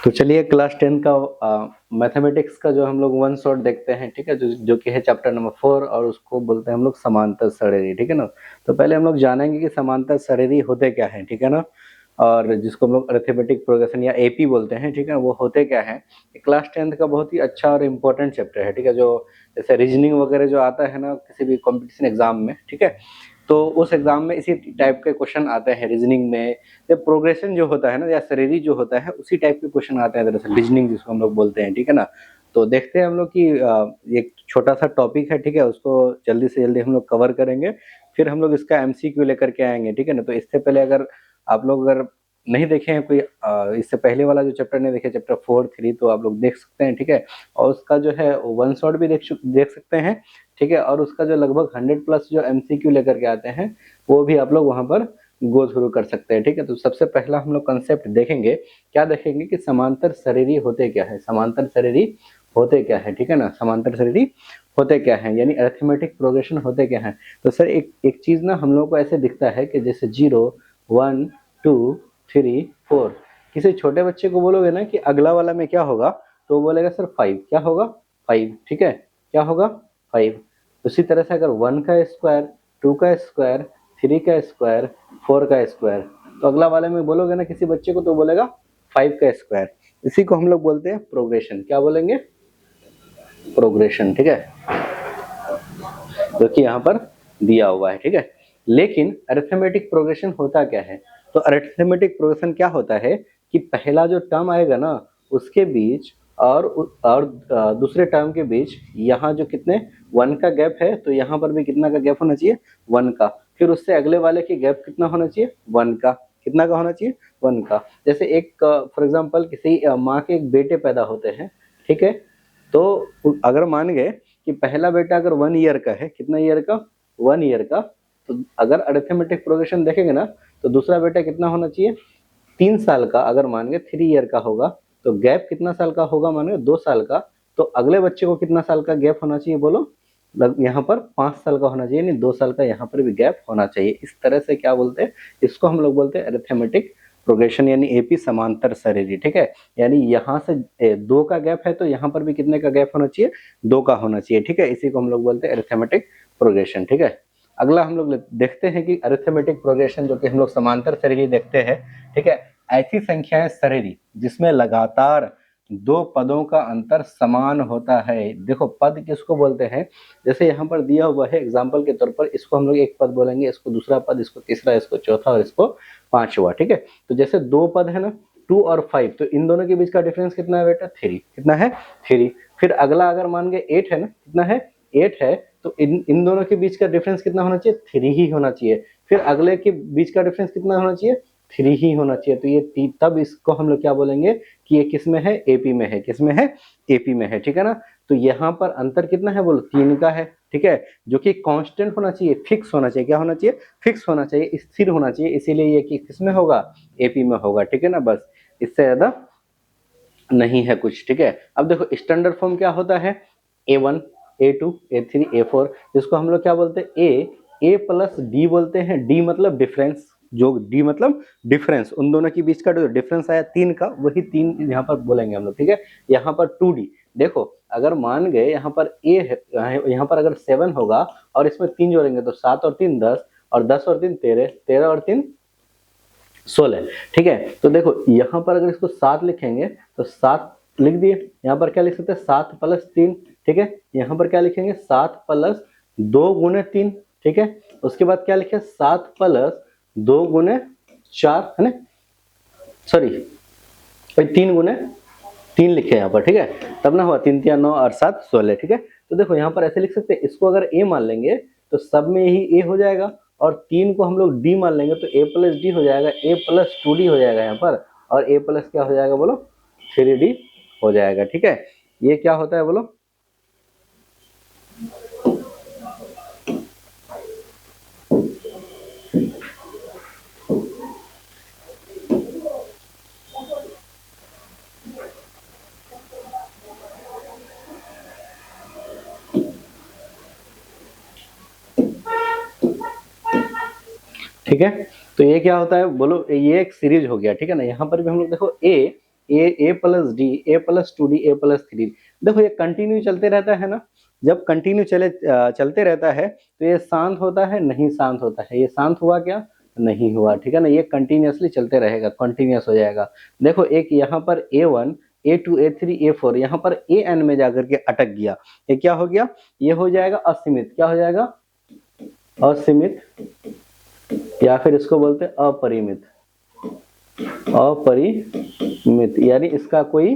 तो चलिए क्लास 10 का मैथमेटिक्स का जो हम लोग वन शॉट देखते हैं, ठीक है, जो कि है चैप्टर नंबर 4 और उसको बोलते हैं हम लोग समांतर सरेरी, ठीक है ना। तो पहले हम लोग जानेंगे कि समांतर सरेरी होते क्या हैं, ठीक है ना, और जिसको हम लोग अरिथमेटिक प्रोग्रेशन या एपी बोलते हैं, ठीक है, वो होते क्या हैं। क्लास 10 का बहुत ही अच्छा और इम्पोर्टेंट चैप्टर है, ठीक है, जो जैसे रीजनिंग वगैरह जो आता है ना किसी भी कॉम्पिटिशन एग्जाम में, ठीक है, तो उस एग्जाम में इसी टाइप के क्वेश्चन आते हैं रीजनिंग में। जब प्रोग्रेशन जो होता है ना या सरेरी जो होता है उसी टाइप के क्वेश्चन आते हैं दरअसल रीजनिंग जिसको हम लोग बोलते हैं, ठीक है ना। तो देखते हैं हम लोग कि एक छोटा सा टॉपिक है, ठीक है, उसको जल्दी से जल्दी हम लोग कवर करेंगे, फिर हम लोग इसका एमसीक्यू लेकर के आएंगे, ठीक है ना। तो इससे पहले अगर आप लोग अगर नहीं देखे हैं कोई इससे पहले वाला जो चैप्टर नहीं देखे, चैप्टर 4, 3, तो आप लोग देख सकते हैं, ठीक है, और उसका जो है वन शॉट भी देख सकते हैं, ठीक है, और उसका जो लगभग 100+ जो एमसीक्यू लेकर के आते हैं वो भी आप लोग वहां पर गो थ्रू कर सकते हैं, ठीक है। तो सबसे पहला हम लोग कंसेप्ट देखेंगे, क्या देखेंगे कि समांतर सरेरी होते क्या है, समांतर सरेरी होते क्या है, ठीक है ना, समांतर सरेरी होते क्या है यानी अरिथमेटिक प्रोग्रेशन होते क्या है। तो सर एक एक चीज ना हम लोग को ऐसे दिखता है कि जैसे 0, 1, 2, 3, 4, किसी छोटे बच्चे को बोलोगे ना कि अगला वाला में क्या होगा, तो वो बोलेगा सर 5, क्या होगा 5, ठीक है, क्या होगा 5। उसी तरह से अगर 1 का स्क्वायर, 2 का स्क्वायर, 3 का स्क्वायर, 4 का स्क्वायर, तो अगला वाले में बोलोगे ना किसी बच्चे को तो बोलेगा 5 का स्क्वायर। इसी को हम लोग बोलते हैं प्रोग्रेशन, क्या बोलेंगे, प्रोग्रेशन, ठीक है, जो कि यहाँ पर दिया हुआ है, ठीक है। लेकिन अरिथमेटिक प्रोग्रेशन होता क्या है, तो अरिथमेटिक प्रोग्रेशन क्या होता है कि पहला जो टर्म आएगा ना उसके बीच और दूसरे टर्म के बीच यहाँ जो कितने 1 का गैप है, तो यहाँ पर भी कितना का गैप होना चाहिए, 1 का। फिर उससे अगले वाले की गैप कितना होना चाहिए, 1 का। कितना का होना चाहिए, 1 का। जैसे एक फॉर एग्जाम्पल किसी माँ के एक बेटे पैदा होते हैं, ठीक है, तो अगर मान गए कि पहला बेटा अगर 1 ईयर का है, कितना ईयर का, 1 ईयर का, तो अगर अरिथमेटिक प्रोग्रेशन देखेंगे ना तो दूसरा बेटा कितना होना चाहिए, 3 साल का। अगर मान गए 3 ईयर का होगा तो गैप कितना साल का होगा, मान गए 2 साल का, तो अगले बच्चे को कितना साल का गैप होना चाहिए बोलो, यहाँ पर 5 साल का होना चाहिए, नहीं 2 साल का यहाँ पर भी गैप होना चाहिए। इस तरह से क्या बोलते हैं, इसको हम लोग बोलते हैं अरिथमेटिक प्रोग्रेशन यानी एपी समांतर सरेरी, ठीक है। यानी यहाँ से 2 का गैप है तो यहाँ पर भी कितने का गैप होना चाहिए, 2 का होना चाहिए, ठीक है। इसी को हम लोग बोलते हैं अरिथमेटिक प्रोग्रेशन, ठीक है। अगला हम लोग देखते हैं कि अरिथमेटिक प्रोग्रेशन जो कि हम लोग समांतर सरेरी देखते हैं, ठीक है, ऐसी संख्याएं सरेरी जिसमें लगातार 2 पदों का अंतर समान होता है। देखो पद किसको बोलते हैं, जैसे यहाँ पर दिया हुआ है एग्जाम्पल के तौर पर, इसको हम लोग एक पद बोलेंगे, इसको दूसरा पद, इसको तीसरा, इसको चौथा और इसको पांचवा, ठीक है। तो जैसे 2 पद है ना 2 और 5, तो इन दोनों के बीच का डिफरेंस कितना है बेटा, 3, कितना है 3। फिर अगला अगर मान गए 8 है ना, कितना है 8 है, तो इन दोनों के बीच का डिफरेंस कितना होना चाहिए, 3 ही होना चाहिए। फिर अगले के बीच का डिफरेंस कितना होना चाहिए, 3 ही होना चाहिए। तो ये तब इसको हम लोग क्या बोलेंगे कि ये किस में है, एपी में है, किस में है, एपी में है, ठीक है ना। तो यहाँ पर अंतर कितना है बोलो, 3 का है, ठीक है, जो कि कांस्टेंट होना चाहिए, फिक्स होना चाहिए, क्या होना चाहिए, फिक्स होना चाहिए, स्थिर होना चाहिए, इसीलिए ये कि किस में होगा, एपी में होगा, ठीक है ना। बस इससे ज्यादा नहीं है कुछ, ठीक है। अब देखो स्टैंडर्ड फॉर्म क्या होता है, A1, A2, A3, A4, जिसको हम लोग क्या बोलते हैं, A प्लस डी बोलते हैं। डी मतलब डिफरेंस, जो डी मतलब डिफरेंस, उन दोनों के बीच का जो डिफरेंस आया 3 का, वही 3 यहाँ पर बोलेंगे हम लोग, ठीक है। यहाँ पर 2D, देखो अगर मान गए यहाँ पर A है, यहाँ पर अगर 7 होगा और इसमें 3 जोड़ेंगे तो 7 और 3 10, और 10 और 3 13, 13 और 3 16, ठीक है। तो देखो यहाँ पर अगर इसको 7 लिखेंगे तो 7 लिख दिए, यहाँ पर क्या लिख सकते हैं, 7 प्लस 3, ठीक है। यहाँ पर क्या लिखेंगे, 7 प्लस 2 गुने 3, ठीक है। उसके बाद क्या लिखे, 7 प्लस 2 गुने 4, है ना, सॉरी 3 गुने 3 लिखे यहाँ पर, ठीक है। तब ना हुआ 3 3 9 और 7 16, ठीक है। तो देखो यहाँ पर ऐसे लिख सकते हैं, इसको अगर ए मान लेंगे तो सब में ही ए हो जाएगा, और 3 को हम लोग डी मान लेंगे तो ए प्लस डी हो जाएगा, ए प्लस 2D हो जाएगा यहाँ पर, और ए प्लस क्या हो जाएगा बोलो, 3D हो जाएगा, ठीक है। ये क्या होता है बोलो, ठीक है। तो ये क्या होता है बोलो, ये एक सीरीज हो गया, ठीक है ना। यहाँ पर भी हम लोग देखो ए ए प्लस डी, ए प्लस टू डी, ए प्लस थ्री। देखो ये कंटिन्यू चलते रहता है ना, जब कंटिन्यू चलते रहता है तो ये शांत होता है, नहीं शांत होता है। ये शांत हुआ क्या? नहीं हुआ, ठीक है ना। ये कंटिन्यूअसली चलते रहेगा, कंटिन्यूअस हो जाएगा। देखो एक यहाँ पर A1, A2, A3, A4, यहाँ पर AN में जाकर के अटक गया। ये क्या हो गया? ये हो जाएगा असीमित। क्या हो जाएगा? असीमित, या फिर इसको बोलते हैं अपरिमित। अपरिमित यानी इसका कोई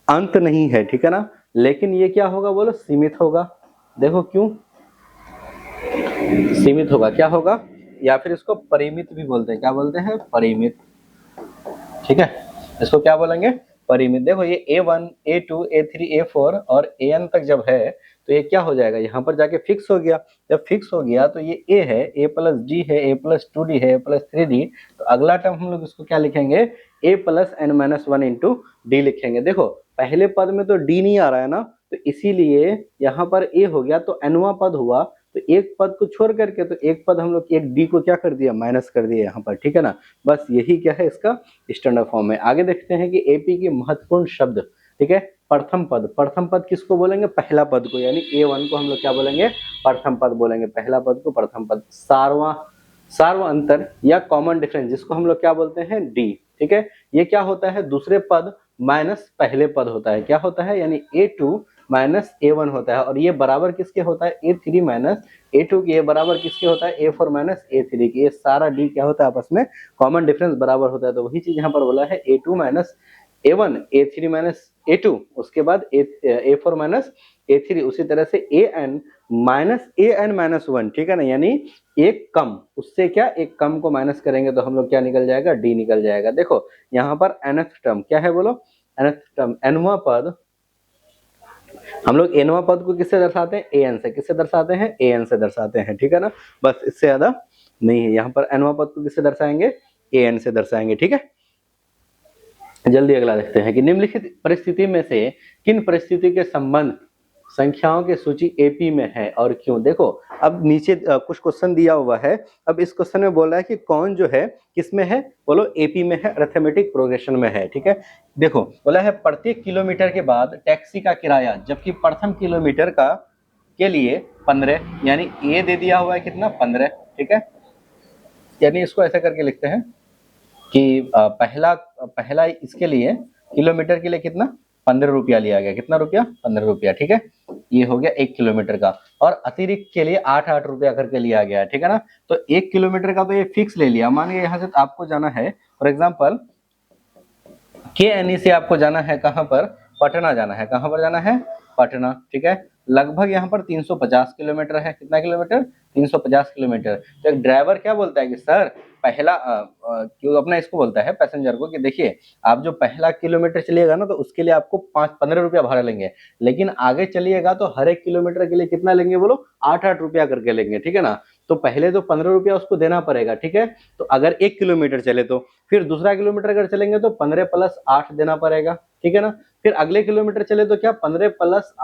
अंत नहीं है, ठीक है ना। लेकिन ये क्या होगा बोलो? सीमित होगा। देखो क्यों सीमित होगा? क्या होगा? या फिर इसको परिमित भी बोलते हैं। क्या बोलते हैं? परिमित, ठीक है। इसको क्या बोलेंगे? परिमित। देखो ये A1, A2, A3, A4 और AN तक जब है तो ये क्या हो जाएगा? यहाँ पर जाके फिक्स हो गया। जब फिक्स हो गया तो ये A है, A प्लस D है, A प्लस 2D है, A प्लस 3D। तो अगला टर्म हम लोग इसको क्या लिखेंगे? A plus n minus 1 into d लिखेंगे। देखो पहले पद में तो D नहीं आ रहा है ना, तो इसीलिए यहाँ पर A हो गया, तो nवां पद हुआ। तो एक पद को छोड़ करके तो एक पद हम लोग एक D को क्या कर दिया? माइनस कर दिया यहाँ पर, ठीक है ना। बस यही क्या है इसका स्टैंडर्ड फॉर्म है। आगे देखते हैं कि AP के महत्वपूर्ण शब्द, ठीक है। प्रथम पद, प्रथम पद किसको बोलेंगे? पहला पद को, यानी A1 को हम लोग क्या बोलेंगे? प्रथम पद बोलेंगे। पहला पद को प्रथम पद। सार्व अंतर या कॉमन डिफरेंस, जिसको हम लोग क्या बोलते हैं? D, ठीक है। ये क्या होता है? दूसरे पद माइनस पहले पद होता है। क्या होता है? यानी A2 माइनस A1 होता है, और ये बराबर किसके होता है? A3 माइनस A2 के। ये बराबर किसके होता है? A4 माइनस A3 के। ये सारा D क्या होता है? आपस में कॉमन डिफरेंस बराबर होता है। तो वही चीज यहाँ पर बोला है, A2 minus A1, A3 minus A2, उसके बाद A4 माइनस A3, उसी तरह से AN माइनस 1, ठीक है ना। यानी एक कम, उससे क्या एक कम को माइनस करेंगे तो हम लोग क्या निकल जाएगा? D निकल जाएगा। देखो यहाँ पर nth टर्म क्या है बोलो? nth टर्म nवां पद। हम लोग nवां पद को किससे दर्शाते हैं? AN से। किससे दर्शाते हैं? AN से दर्शाते हैं, ठीक है ना। बस इससे ज्यादा नहीं है। यहाँ पर nवां पद को किससे दर्शाएंगे? AN से दर्शाएंगे, ठीक है। जल्दी अगला देखते हैं कि निम्नलिखित परिस्थिति में से किन परिस्थिति के संबंध संख्याओं की सूची AP में है और क्यों? देखो अब नीचे कुछ क्वेश्चन दिया हुआ है। अब इस क्वेश्चन में बोल रहा है कि कौन जो है किसमें है बोलो? AP में है, अरिथमेटिक प्रोग्रेशन में है, ठीक है। देखो बोला है प्रत्येक किलोमीटर के बाद टैक्सी का किराया, जबकि प्रथम किलोमीटर का के लिए 15, यानी A दे दिया हुआ है कितना? 15, ठीक है। यानी इसको ऐसा करके लिखते हैं कि पहला इसके लिए किलोमीटर के लिए कितना? 15 रुपया लिया गया। कितना रुपया? 15 रुपया, ठीक है। ये हो गया 1 किलोमीटर का। और अतिरिक्त के लिए 8 रुपया करके लिया गया, ठीक है ना। तो 1 किलोमीटर का तो ये फिक्स ले लिया। मान लीजिए यहाँ से आपको जाना है फॉर एग्जाम्पल KNE से आपको जाना है कहाँ पर? पटना जाना है। कहाँ पर जाना है? पटना, ठीक है। लगभग यहाँ पर 350 किलोमीटर है। कितना किलोमीटर? 350 किलोमीटर। तो एक ड्राइवर क्या बोलता है कि सर पहला क्यों अपना इसको बोलता है पैसेंजर को कि देखिए आप जो पहला किलोमीटर चलिएगा ना तो उसके लिए आपको 15 रुपया भाड़ा लेंगे, लेकिन आगे चलिएगा तो हर एक किलोमीटर के लिए कितना लेंगे बोलो? 8 रुपया करके लेंगे, ठीक है ना। तो पहले तो 15 रुपया उसको देना पड़ेगा, ठीक है। तो अगर 1 किलोमीटर चले तो फिर दूसरा किलोमीटर अगर चलेंगे तो 15 प्लस 8 देना पड़ेगा, ठीक है ना। फिर अगले किलोमीटर चले तो क्या 15 प्लस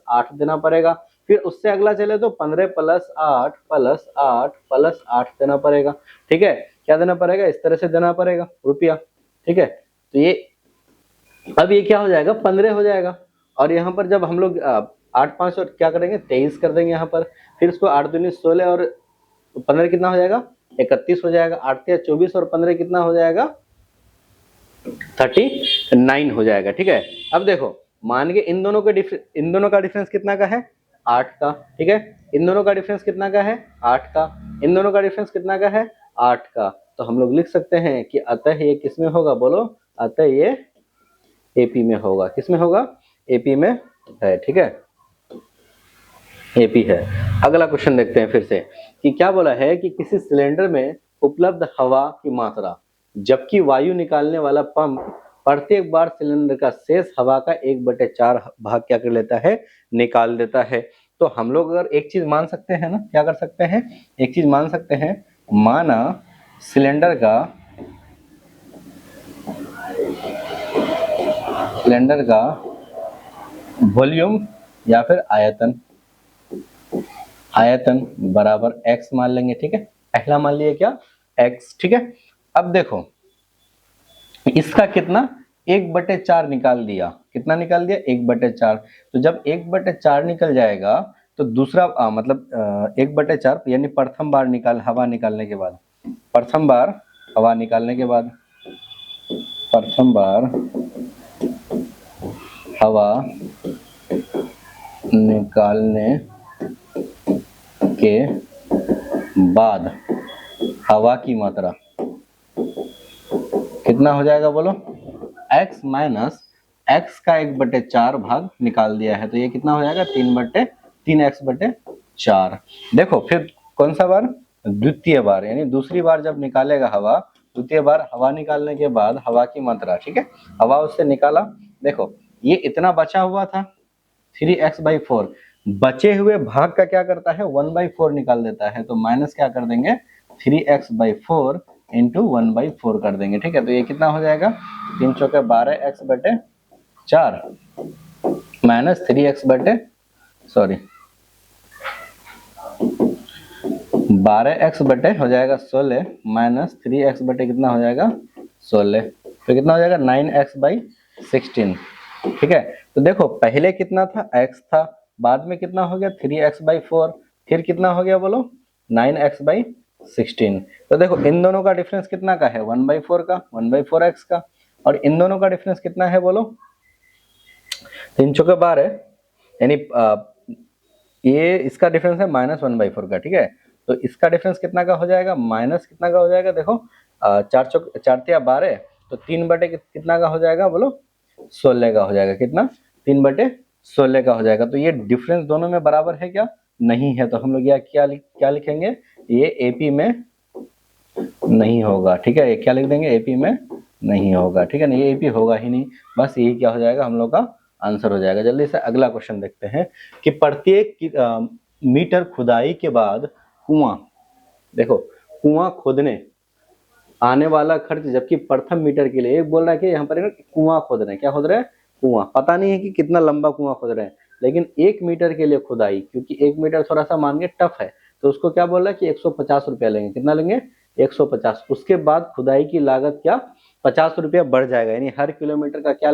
8 देना पड़ेगा। फिर उससे अगला चले तो 15 प्लस 8 प्लस 8 प्लस 8 देना पड़ेगा, ठीक है। क्या देना पड़ेगा? इस तरह से देना पड़ेगा रुपया, ठीक है। तो ये अब ये क्या हो जाएगा? 15 हो जाएगा। और यहाँ पर जब हम लोग 8 5 और क्या करेंगे? 23 कर देंगे यहाँ पर। फिर इसको 8 दूनी 16 और 15 कितना हो जाएगा? 31 हो जाएगा। 8 या 24 और 15 कितना हो जाएगा? 39 हो जाएगा, ठीक है। अब देखो मान के इन दोनों का डिफरेंस कितना का है? 8 का, ठीक है। इन दोनों का डिफरेंस कितना का है? 8 का। इन दोनों का डिफरेंस कितना का है? 8 का। तो हम लोग लिख सकते हैं कि अतः ये किसमें होगा बोलो? अतः ये AP में होगा। किसमें होगा? AP में है, ठीक है। AP है। अगला क्वेश्चन देखते हैं फिर से कि क्या बोला है कि किसी सिलेंडर में उपलब्ध हवा की मात्रा, जबकि वायु निकालने वाला पंप प्रत्येक बार सिलेंडर का शेष हवा का 1/4 भाग क्या कर लेता है? निकाल देता है। तो हम लोग अगर एक चीज मान सकते हैं ना, क्या कर सकते हैं? एक चीज मान सकते हैं, माना सिलेंडर का वॉल्यूम या फिर आयतन बराबर x मान लेंगे, ठीक है। पहला मान लिया क्या? x, ठीक है। अब देखो इसका कितना? 1/4 निकाल दिया, कितना निकाल दिया 1/4। तो जब 1/4 निकल जाएगा तो दूसरा मतलब 1/4 यानी प्रथम बार हवा निकालने के बाद, प्रथम बार हवा निकालने के बाद, प्रथम बार हवा निकालने के बाद हवा की मात्रा कितना हो जाएगा बोलो, x माइनस x का 1/4 भाग निकाल दिया है तो ये कितना हो जाएगा 3x/4। देखो फिर कौन सा बार, द्वितीय बार यानी दूसरी बार जब निकालेगा हवा, द्वितीय बार हवा निकालने के बाद हवा की मात्रा, ठीक है, हवा उससे निकाला, देखो ये इतना बचा हुआ था 3x/4, बचे हुए भाग का क्या करता है 1/4 निकाल देता है, तो माइनस क्या कर देंगे 3x/4 इंटू 1/4 कर देंगे, ठीक है। तो ये कितना हो जाएगा 3 चौके 12x/4 माइनस 12x हो जाएगा 16 माइनस 3x कितना हो जाएगा 16, तो कितना हो जाएगा 9x/16, ठीक है। तो देखो पहले कितना था x था, बाद में कितना हो गया 3x/4, फिर कितना हो गया बोलो 9x/16। तो देखो इन दोनों का डिफरेंस कितना का है 1/4 का, 1/4x का, और इन दोनों का डिफरेंस कितना है बोलो 3 चौके 12 यानी ये इसका डिफरेंस है -1/4 का, ठीक है। तो इसका डिफरेंस कितना का हो जाएगा, माइनस कितना का हो जाएगा, देखो 4 तिया 12, तो 3 कितना का हो जाएगा बोलो 16 का हो जाएगा, कितना 3/16 का हो जाएगा। तो ये डिफरेंस दोनों में बराबर है क्या, नहीं है, तो हम लोग यहाँ क्या लिखेंगे, ये एपी में नहीं होगा, ठीक है, ये क्या लिख देंगे एपी में नहीं होगा, ठीक है ना, ये एपी होगा ही नहीं, बस यही क्या हो जाएगा हम लोग का आंसर हो जाएगा। जल्दी से अगला क्वेश्चन देखते हैं कि प्रत्येक मीटर खुदाई के बाद कुआं, देखो कुआं खोदने आने वाला खर्च, जबकि प्रथम मीटर के लिए एक बोल रहा है कि यहाँ पर कुआं खोद रहे हैं, क्या खोद रहे हैं कुआं, पता नहीं है कि कितना लंबा कुआं खोद रहे हैं, लेकिन 1 मीटर के लिए खुदाई, क्योंकि 1 मीटर थोड़ा सा मान के टफ है, तो उसको क्या बोल रहा है कि 150 रुपया लेंगे, कितना लेंगे 150। उसके बाद खुदाई की लागत क्या 50 रुपया बढ़ जाएगा, यानी हर किलोमीटर का क्या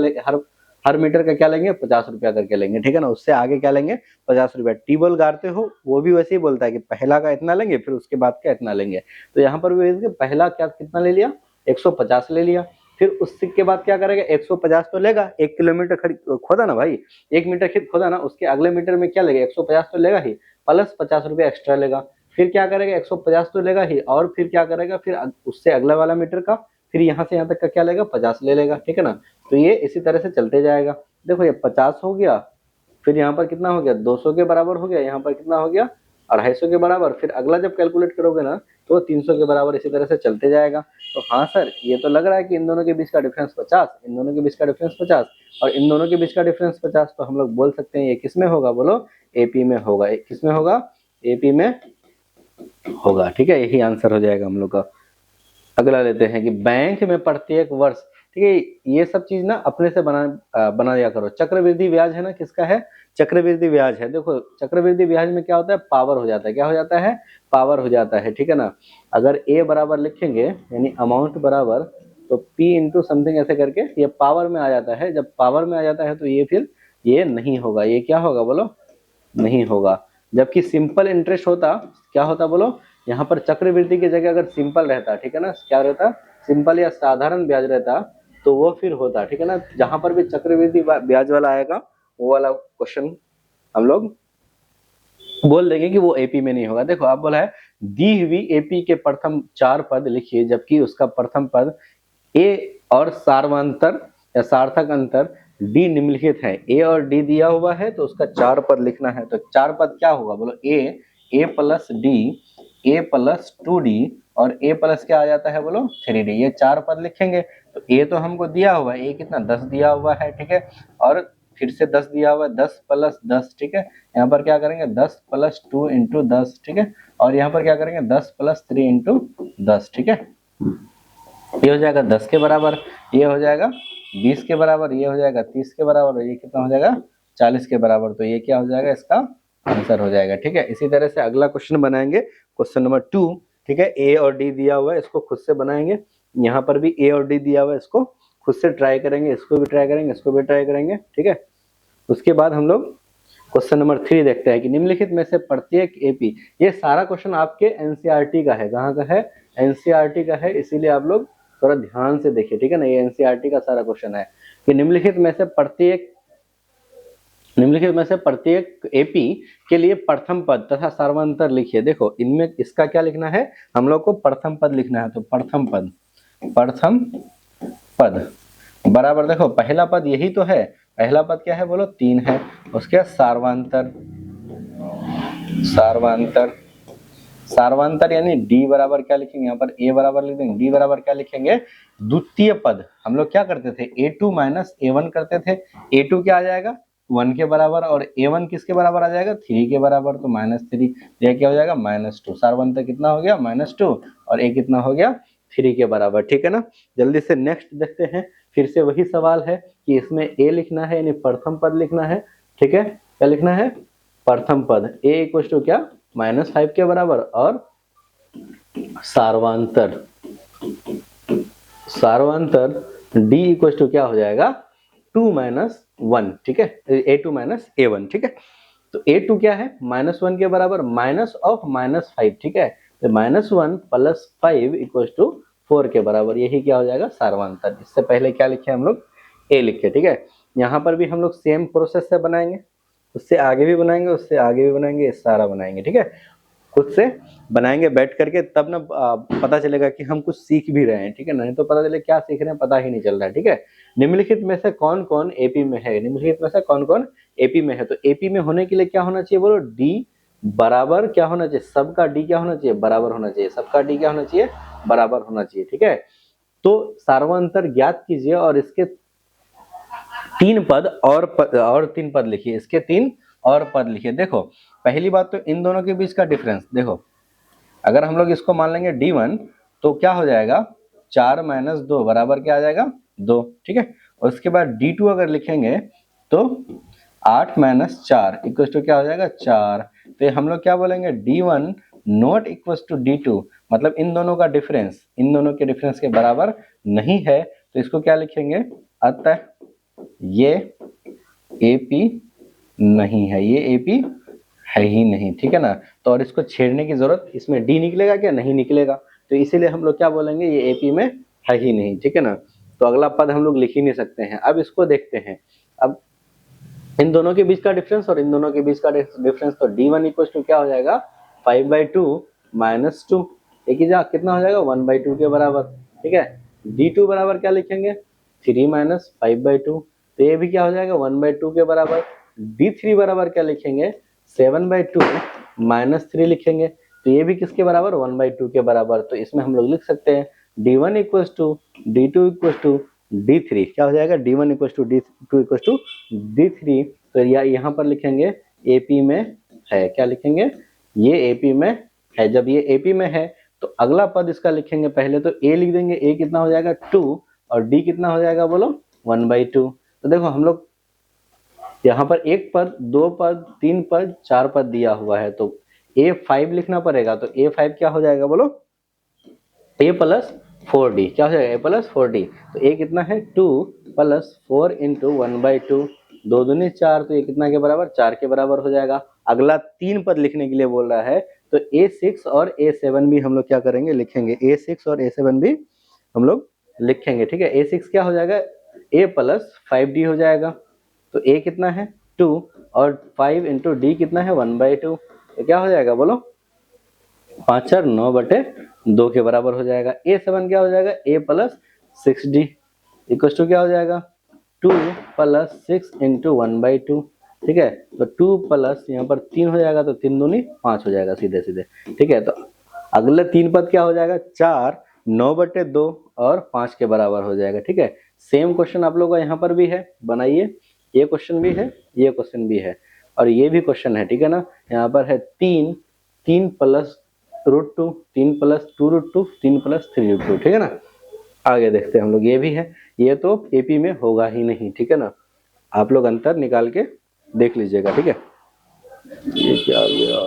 हर मीटर का क्या लेंगे 50 रुपया करके लेंगे, ठीक है ना। उससे आगे क्या लेंगे 50 रुपया। ट्यूबवेल गाड़ते हो वो भी वैसे ही बोलता है कि पहला का इतना लेंगे फिर उसके बाद का इतना लेंगे, तो यहाँ पर भी पहला क्या कितना ले लिया 150 ले लिया, फिर उसके के बाद क्या करेगा 150 तो लेगा, 1 किलोमीटर खोदा ना भाई, 1 मीटर खेत खोदा ना, उसके अगले मीटर में क्या लेगा 150 तो लेगा ही, प्लस 50 रुपया एक्स्ट्रा लेगा, फिर क्या करेगा 150 तो लेगा ही, और फिर क्या करेगा फिर उससे अगला वाला मीटर का, फिर यहाँ से यहाँ तक का क्या लेगा 50 ले लेगा, ठीक है ना। तो ये इसी तरह से चलते जाएगा। देखो ये 50 हो गया, फिर यहाँ पर कितना हो गया 200 के बराबर हो गया, यहाँ पर कितना हो गया 250 के बराबर, फिर अगला जब कैलकुलेट करोगे ना तो 300 के बराबर, इसी तरह से चलते जाएगा। तो हाँ सर ये तो लग रहा है कि इन दोनों के बीच का डिफरेंस 50, इन दोनों के बीच का डिफरेंस 50 और इन दोनों के बीच का डिफरेंस 50, तो हम लोग बोल सकते हैं ये किस में होगा बोलो एपी में होगा, किस में होगा एपी में होगा, ठीक है, यही आंसर हो जाएगा हम लोग का। अगला लेते हैं कि बैंक में प्रत्येक वर्ष, ठीक है, ये सब चीज ना अपने से बना दिया करो। चक्रवृद्धि ब्याज है ना, किसका है चक्रवृद्धि ब्याज है। देखो चक्रवृद्धि ब्याज में क्या होता है पावर हो जाता है, क्या हो जाता है पावर हो जाता है, ठीक है ना। अगर ए बराबर लिखेंगे यानी अमाउंट बराबर, तो पी इंटू समथिंग ऐसे करके ये पावर में आ जाता है, जब पावर में आ जाता है तो ये फिर ये नहीं होगा, ये क्या होगा बोलो नहीं होगा। जबकि सिंपल इंटरेस्ट होता क्या होता बोलो, यहाँ पर चक्रवृद्धि की जगह अगर सिंपल रहता, ठीक है ना, क्या रहता सिंपल या साधारण ब्याज रहता तो वो फिर होता, ठीक है ना। जहां पर भी चक्रवृद्धि ब्याज वाला आएगा वो वाला क्वेश्चन हम लोग बोल देंगे कि वो एपी में नहीं होगा। देखो आप बोला है दी हुई एपी के प्रथम 4 पद लिखिए, जबकि उसका प्रथम पद ए और सार्वंतर या सार्थक अंतर डी निम्नलिखित है। ए और डी दिया हुआ है तो उसका 4 पद लिखना है, तो 4 पद क्या होगा बोलो a plus D, A plus 2d और ए प्लस क्या आ जाता है बोलो 3d, ये 4 पद लिखेंगे। तो ए तो हमको दिया हुआ है, ए कितना 10 दिया हुआ है, ठीक है, और फिर से 10 दिया हुआ है, 10 प्लस 10, ठीक है, यहाँ पर क्या करेंगे 10 प्लस 2 इंटू 10, ठीक है, और यहाँ पर क्या करेंगे 10 प्लस 3 इंटू 10, ठीक है। ये हो जाएगा 10 के बराबर, ये हो जाएगा 20 के बराबर, ये हो जाएगा 30 के बराबर, और ये कितना हो जाएगा 40 के बराबर। तो ये क्या हो जाएगा इसका आंसर हो जाएगा, ठीक है। इसी तरह से अगला क्वेश्चन बनाएंगे क्वेश्चन नंबर 2, ठीक है, ए और डी दिया हुआ है इसको खुद से बनाएंगे, यहाँ पर भी ए और डी दिया हुआ है इसको खुद से ट्राई करेंगे, इसको भी ट्राई करेंगे, इसको भी ट्राई करेंगे, ठीक है। उसके बाद हम लोग क्वेश्चन नंबर 3 देखते हैं कि निम्नलिखित में से प्रत्येक एपी, ये सारा क्वेश्चन आपके एनसीईआरटी का है। कहाँ का है? एनसीईआरटी का है, इसीलिए आप लोग थोड़ा ध्यान से देखिए, ठीक है ना। ये एनसीईआरटी का सारा क्वेश्चन है कि निम्नलिखित में से प्रत्येक एपी के लिए प्रथम पद तथा सार्वंतर लिखिए। देखो इनमें इसका क्या लिखना है, हम लोग को प्रथम पद लिखना है। तो प्रथम पद बराबर, देखो पहला पद यही तो है, पहला पद क्या है बोलो? 3 है। उसके सार्वंतर यानी डी बराबर क्या लिखेंगे यहाँ पर? ए बराबर लिख देंगे। डी बराबर क्या लिखेंगे? द्वितीय पद। हम लोग क्या करते थे? a2 माइनस a1 करते थे। a2 क्या आ जाएगा? 1 के बराबर, और a1 किसके बराबर आ जाएगा? 3 के बराबर, तो -3। यह क्या हो जाएगा? -2। सार्वंतर कितना हो गया? -2, और a कितना हो गया? 3 के बराबर, ठीक है ना। जल्दी से नेक्स्ट देखते हैं। फिर से वही सवाल है कि इसमें a लिखना है यानी प्रथम पद लिखना है, ठीक है। क्या लिखना है? प्रथम पद a इक्वल टू क्या? -5 के बराबर, और सार्वंतर d इक्वल टू क्या हो जाएगा? 2 - 1, ठीक है। a2 माइनस a1, ठीक है। तो a2 क्या है? -1 के बराबर, माइनस ऑफ -5, ठीक है। तो -1 + 5 इक्वल टू 4 के बराबर, यही क्या हो जाएगा? सार्वंतर। इससे पहले क्या लिखे हम लोग? a लिखे, ठीक है। यहाँ पर भी हम लोग सेम प्रोसेस से बनाएंगे, उससे आगे भी बनाएंगे, उससे आगे भी बनाएंगे, सारा बनाएंगे, ठीक है। खुद से बनाएंगे बैठ करके, तब ना पता चलेगा कि हम कुछ सीख भी रहे हैं, ठीक है। नहीं तो पता चले क्या सीख रहे हैं पता ही नहीं चल रहा है, ठीक है। निम्नलिखित में से कौन कौन एपी में है? निम्नलिखित में से कौन कौन एपी में है? तो एपी में होने के लिए क्या होना चाहिए बोलो? डी बराबर क्या होना चाहिए? सबका डी क्या होना चाहिए? बराबर होना चाहिए। सबका डी क्या होना चाहिए? बराबर होना चाहिए, ठीक है। तो सार्वंतर ज्ञात कीजिए और इसके 3 पद और 3 पद लिखिए। इसके 3 और पद लिखिए। देखो पहली बात तो इन दोनों के बीच का डिफरेंस देखो, अगर हम लोग इसको मान लेंगे d1, तो क्या हो जाएगा? 4 - 2 बराबर क्या आ जाएगा? 2, ठीक है। और उसके बाद d2 अगर लिखेंगे तो 8 - 4 इक्वल टू क्या हो जाएगा? 4। तो हम लोग क्या बोलेंगे? d1 not equal to d2, मतलब इन दोनों का डिफरेंस इन दोनों के डिफरेंस के बराबर नहीं है। तो इसको क्या लिखेंगे? अतः ये एपी नहीं है, ये एपी है ही नहीं, ठीक है ना। तो और इसको छेड़ने की जरूरत, इसमें डी निकलेगा क्या? नहीं निकलेगा। तो इसीलिए हम लोग क्या बोलेंगे? ये एपी में है ही नहीं, ठीक है ना। तो अगला पद हम लोग लिख ही नहीं सकते हैं। अब इसको देखते हैं। अब इन दोनों के बीच का डिफरेंस और इन दोनों के बीच का डिफरेंस, तो d1 इक्वल टू क्या हो जाएगा? 5/2 - 2, एक ही जगह कितना हो जाएगा? 1/2 के बराबर, ठीक है। d2 बराबर क्या लिखेंगे? 3 - 5/2, तो ये भी क्या हो जाएगा? 1/2 के बराबर। d3 बराबर क्या लिखेंगे? 7/2 - 3 लिखेंगे, तो ये भी किसके बराबर? 1/2 के बराबर। तो इसमें हम लोग लिख सकते हैं d1 equal to d2 equal to d3, क्या हो जाएगा? d1 equal to d2 equal to d3। तो यहाँ पर लिखेंगे एपी में है। क्या लिखेंगे? ये एपी में है। जब ये एपी में है तो अगला पद इसका लिखेंगे। पहले तो ए लिख देंगे, ए कितना हो जाएगा? 2, और डी कितना हो जाएगा बोलो? 1/2। तो देखो हम लोग यहाँ पर 1 पद, 2 पद, 3 पद, 4 पद दिया हुआ है, तो a5 लिखना पड़ेगा। तो a5 क्या हो जाएगा बोलो? a + 4d, क्या हो जाएगा? a + 4d। तो a कितना है? 2 + 4 × 1/2, 2 दूनी 4, तो ये कितना के बराबर? 4 के बराबर हो जाएगा। अगला 3 पद लिखने के लिए बोल रहा है, तो a6 और a7 भी हम लोग क्या करेंगे? लिखेंगे। a6 और a7 भी हम लोग लिखेंगे, ठीक है। a6 क्या हो जाएगा? a + 5d हो जाएगा। तो a कितना है? 2, और 5 × d कितना है? 1/2, तो क्या हो जाएगा बोलो? 5 4 9/2 के बराबर हो जाएगा। a7 क्या हो जाएगा? a + 6d इक्वल टू क्या हो जाएगा? 2 + 6 × 1/2, ठीक है। तो 2 प्लस यहाँ पर 3 हो जाएगा, तो 3 दूनी 5 हो जाएगा सीधे सीधे, ठीक है। तो अगले 3 पद क्या हो जाएगा? 4 9/2 और 5 के बराबर हो जाएगा, ठीक है। सेम क्वेश्चन आप लोगों का यहाँ पर भी है, बनाइए। ये क्वेश्चन भी है, ये क्वेश्चन भी है, और ये भी क्वेश्चन है, ठीक है ना। यहाँ पर है 3 + √2, 3 + 2√2, 3 + 3√2, ठीक है ना। आगे देखते हैं हम लोग। ये भी है, ये तो एपी में होगा ही नहीं, ठीक है ना। आप लोग अंतर निकाल के देख लीजिएगा, ठीक है। ये क्या आ गया?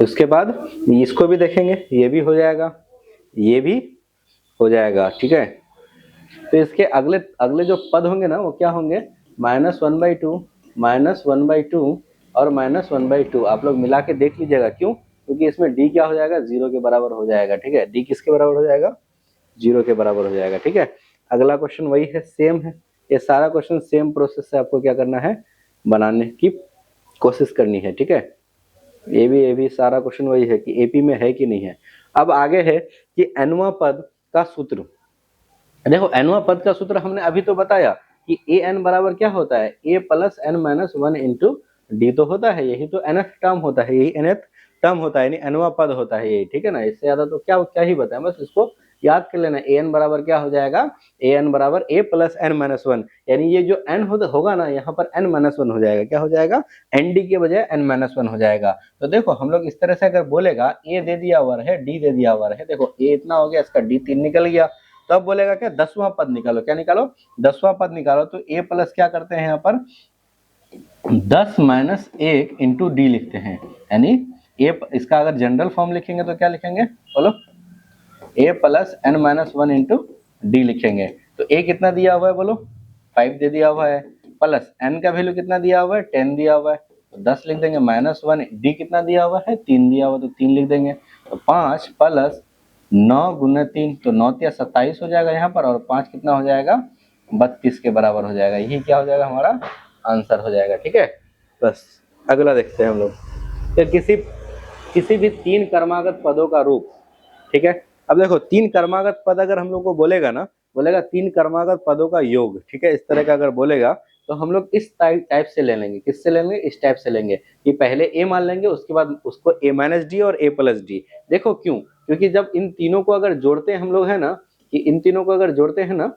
उसके बाद इसको भी देखेंगे, ये भी हो जाएगा, ये भी हो जाएगा, ठीक है। तो इसके अगले अगले जो पद होंगे ना वो क्या होंगे, -1/2, -1/2 और -1/2। आप लोग मिला के देख लीजिएगा, क्यों, क्योंकि इसमें डी क्या हो जाएगा, 0 के बराबर हो जाएगा, ठीक है। डी किसके बराबर हो जाएगा, 0 के बराबर हो जाएगा, ठीक है। अगला क्वेश्चन वही है, सेम है, ये सारा क्वेश्चन सेम प्रोसेस से आपको क्या करना है, बनाने की कोशिश करनी है, ठीक है। ये भी सारा क्वेश्चन वही है कि एपी में है कि नहीं है। अब आगे है कि nवां पद का सूत्र। देखो nवां पद का सूत्र हमने अभी तो बताया कि ए एन बराबर क्या होता है, a plus n minus one into d तो होता है, यही तो nth टर्म होता है, यही nth टर्म होता है, यानी nवां पद होता है ये, ठीक है ना। इससे ज्यादा तो क्या क्या ही बताएं, बस इसको याद कर लेना। ए एन बराबर क्या हो जाएगा, ए एन बराबर ए प्लस एन माइनस वन, यानी ये जो एन होगा ना यहाँ पर एन माइनस वन हो जाएगा, क्या हो जाएगा, एन डी के बजाय एन माइनस वन हो जाएगा। तो देखो हम लोग इस तरह से अगर बोलेगा, ए दे दिया हुआ है, डी दे दिया हुआ है, देखो ए इतना हो गया, इसका डी 3 निकल गया, तो अब बोलेगा क्या, 10वां पद निकालो, क्या निकालो, 10वां पद निकालो। तो ए प्लस क्या करते हैं यहाँ पर 10 माइनस 1 इंटू डी लिखते हैं, यानी ए, इसका अगर जनरल फॉर्म लिखेंगे तो क्या लिखेंगे, बोलो, a plus n minus one into d लिखेंगे। तो ए कितना दिया हुआ है, बोलो 5 दे दिया हुआ है, प्लस एन का वैल्यू कितना दिया हुआ है, 10 दिया हुआ है, तो 10 लिख देंगे, माइनस वन, डी कितना दिया हुआ है, 3 दिया हुआ, तो 3 लिख देंगे। तो 5 प्लस 9 गुना 3, तो 9 या 27 हो जाएगा यहाँ पर, और 5 कितना हो जाएगा, 32 के बराबर हो जाएगा। यही क्या हो जाएगा, हमारा आंसर हो जाएगा, ठीक है। बस अगला देखते हैं हम लोग, तो किसी भी 3 कर्मागत पदों का रूप, ठीक है। अब देखो 3 कर्मागत पद अगर हम लोग को बोलेगा ना, बोलेगा 3 कर्मागत पदों का योग, ठीक है, इस तरह का अगर बोलेगा तो हम लोग इस टाइप से ले लेंगे, किससे लेंगे, इस टाइप से लेंगे कि पहले ए मान लेंगे, उसके बाद उसको ए माइनस डी और ए प्लस डी। देखो क्यों, क्योंकि जब इन तीनों को अगर जोड़ते हैं हम लोग, है ना, कि इन तीनों को अगर जोड़ते हैं ना,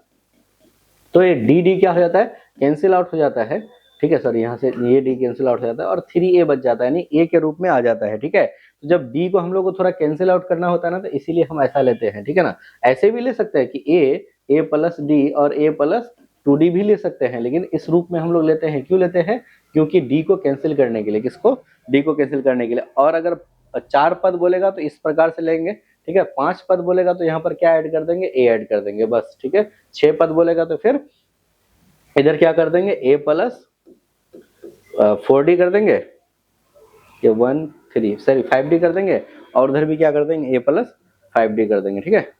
तो ये डी डी क्या हो जाता है, कैंसिल आउट हो जाता है, ठीक है सर, यहाँ से ये डी कैंसिल आउट हो जाता है और 3a बच जाता है, यानी ए के रूप में आ जाता है, ठीक है। तो जब डी को हम लोग को थोड़ा कैंसिल आउट करना होता है ना, तो इसीलिए हम ऐसा लेते हैं, ठीक है ना। ऐसे भी ले सकते हैं कि ए प्लस डी और ए प्लस 2d भी ले सकते हैं, लेकिन इस रूप में हम लोग लेते हैं, क्यों लेते हैं, क्योंकि डी को कैंसिल करने के लिए, किसको, डी को कैंसिल करने के लिए। और अगर 4 पद बोलेगा तो इस प्रकार से लेंगे, ठीक है। 5 पद बोलेगा तो यहाँ पर क्या ऐड कर देंगे, ए ऐड कर देंगे, बस, ठीक है। 6 पद बोलेगा तो फिर इधर क्या कर देंगे, ए प्लस 4d कर देंगे, ये 1 3 सॉरी 5d कर देंगे, और उधर भी क्या कर देंगे, ए प्लस 5d कर देंगे, ठीक है।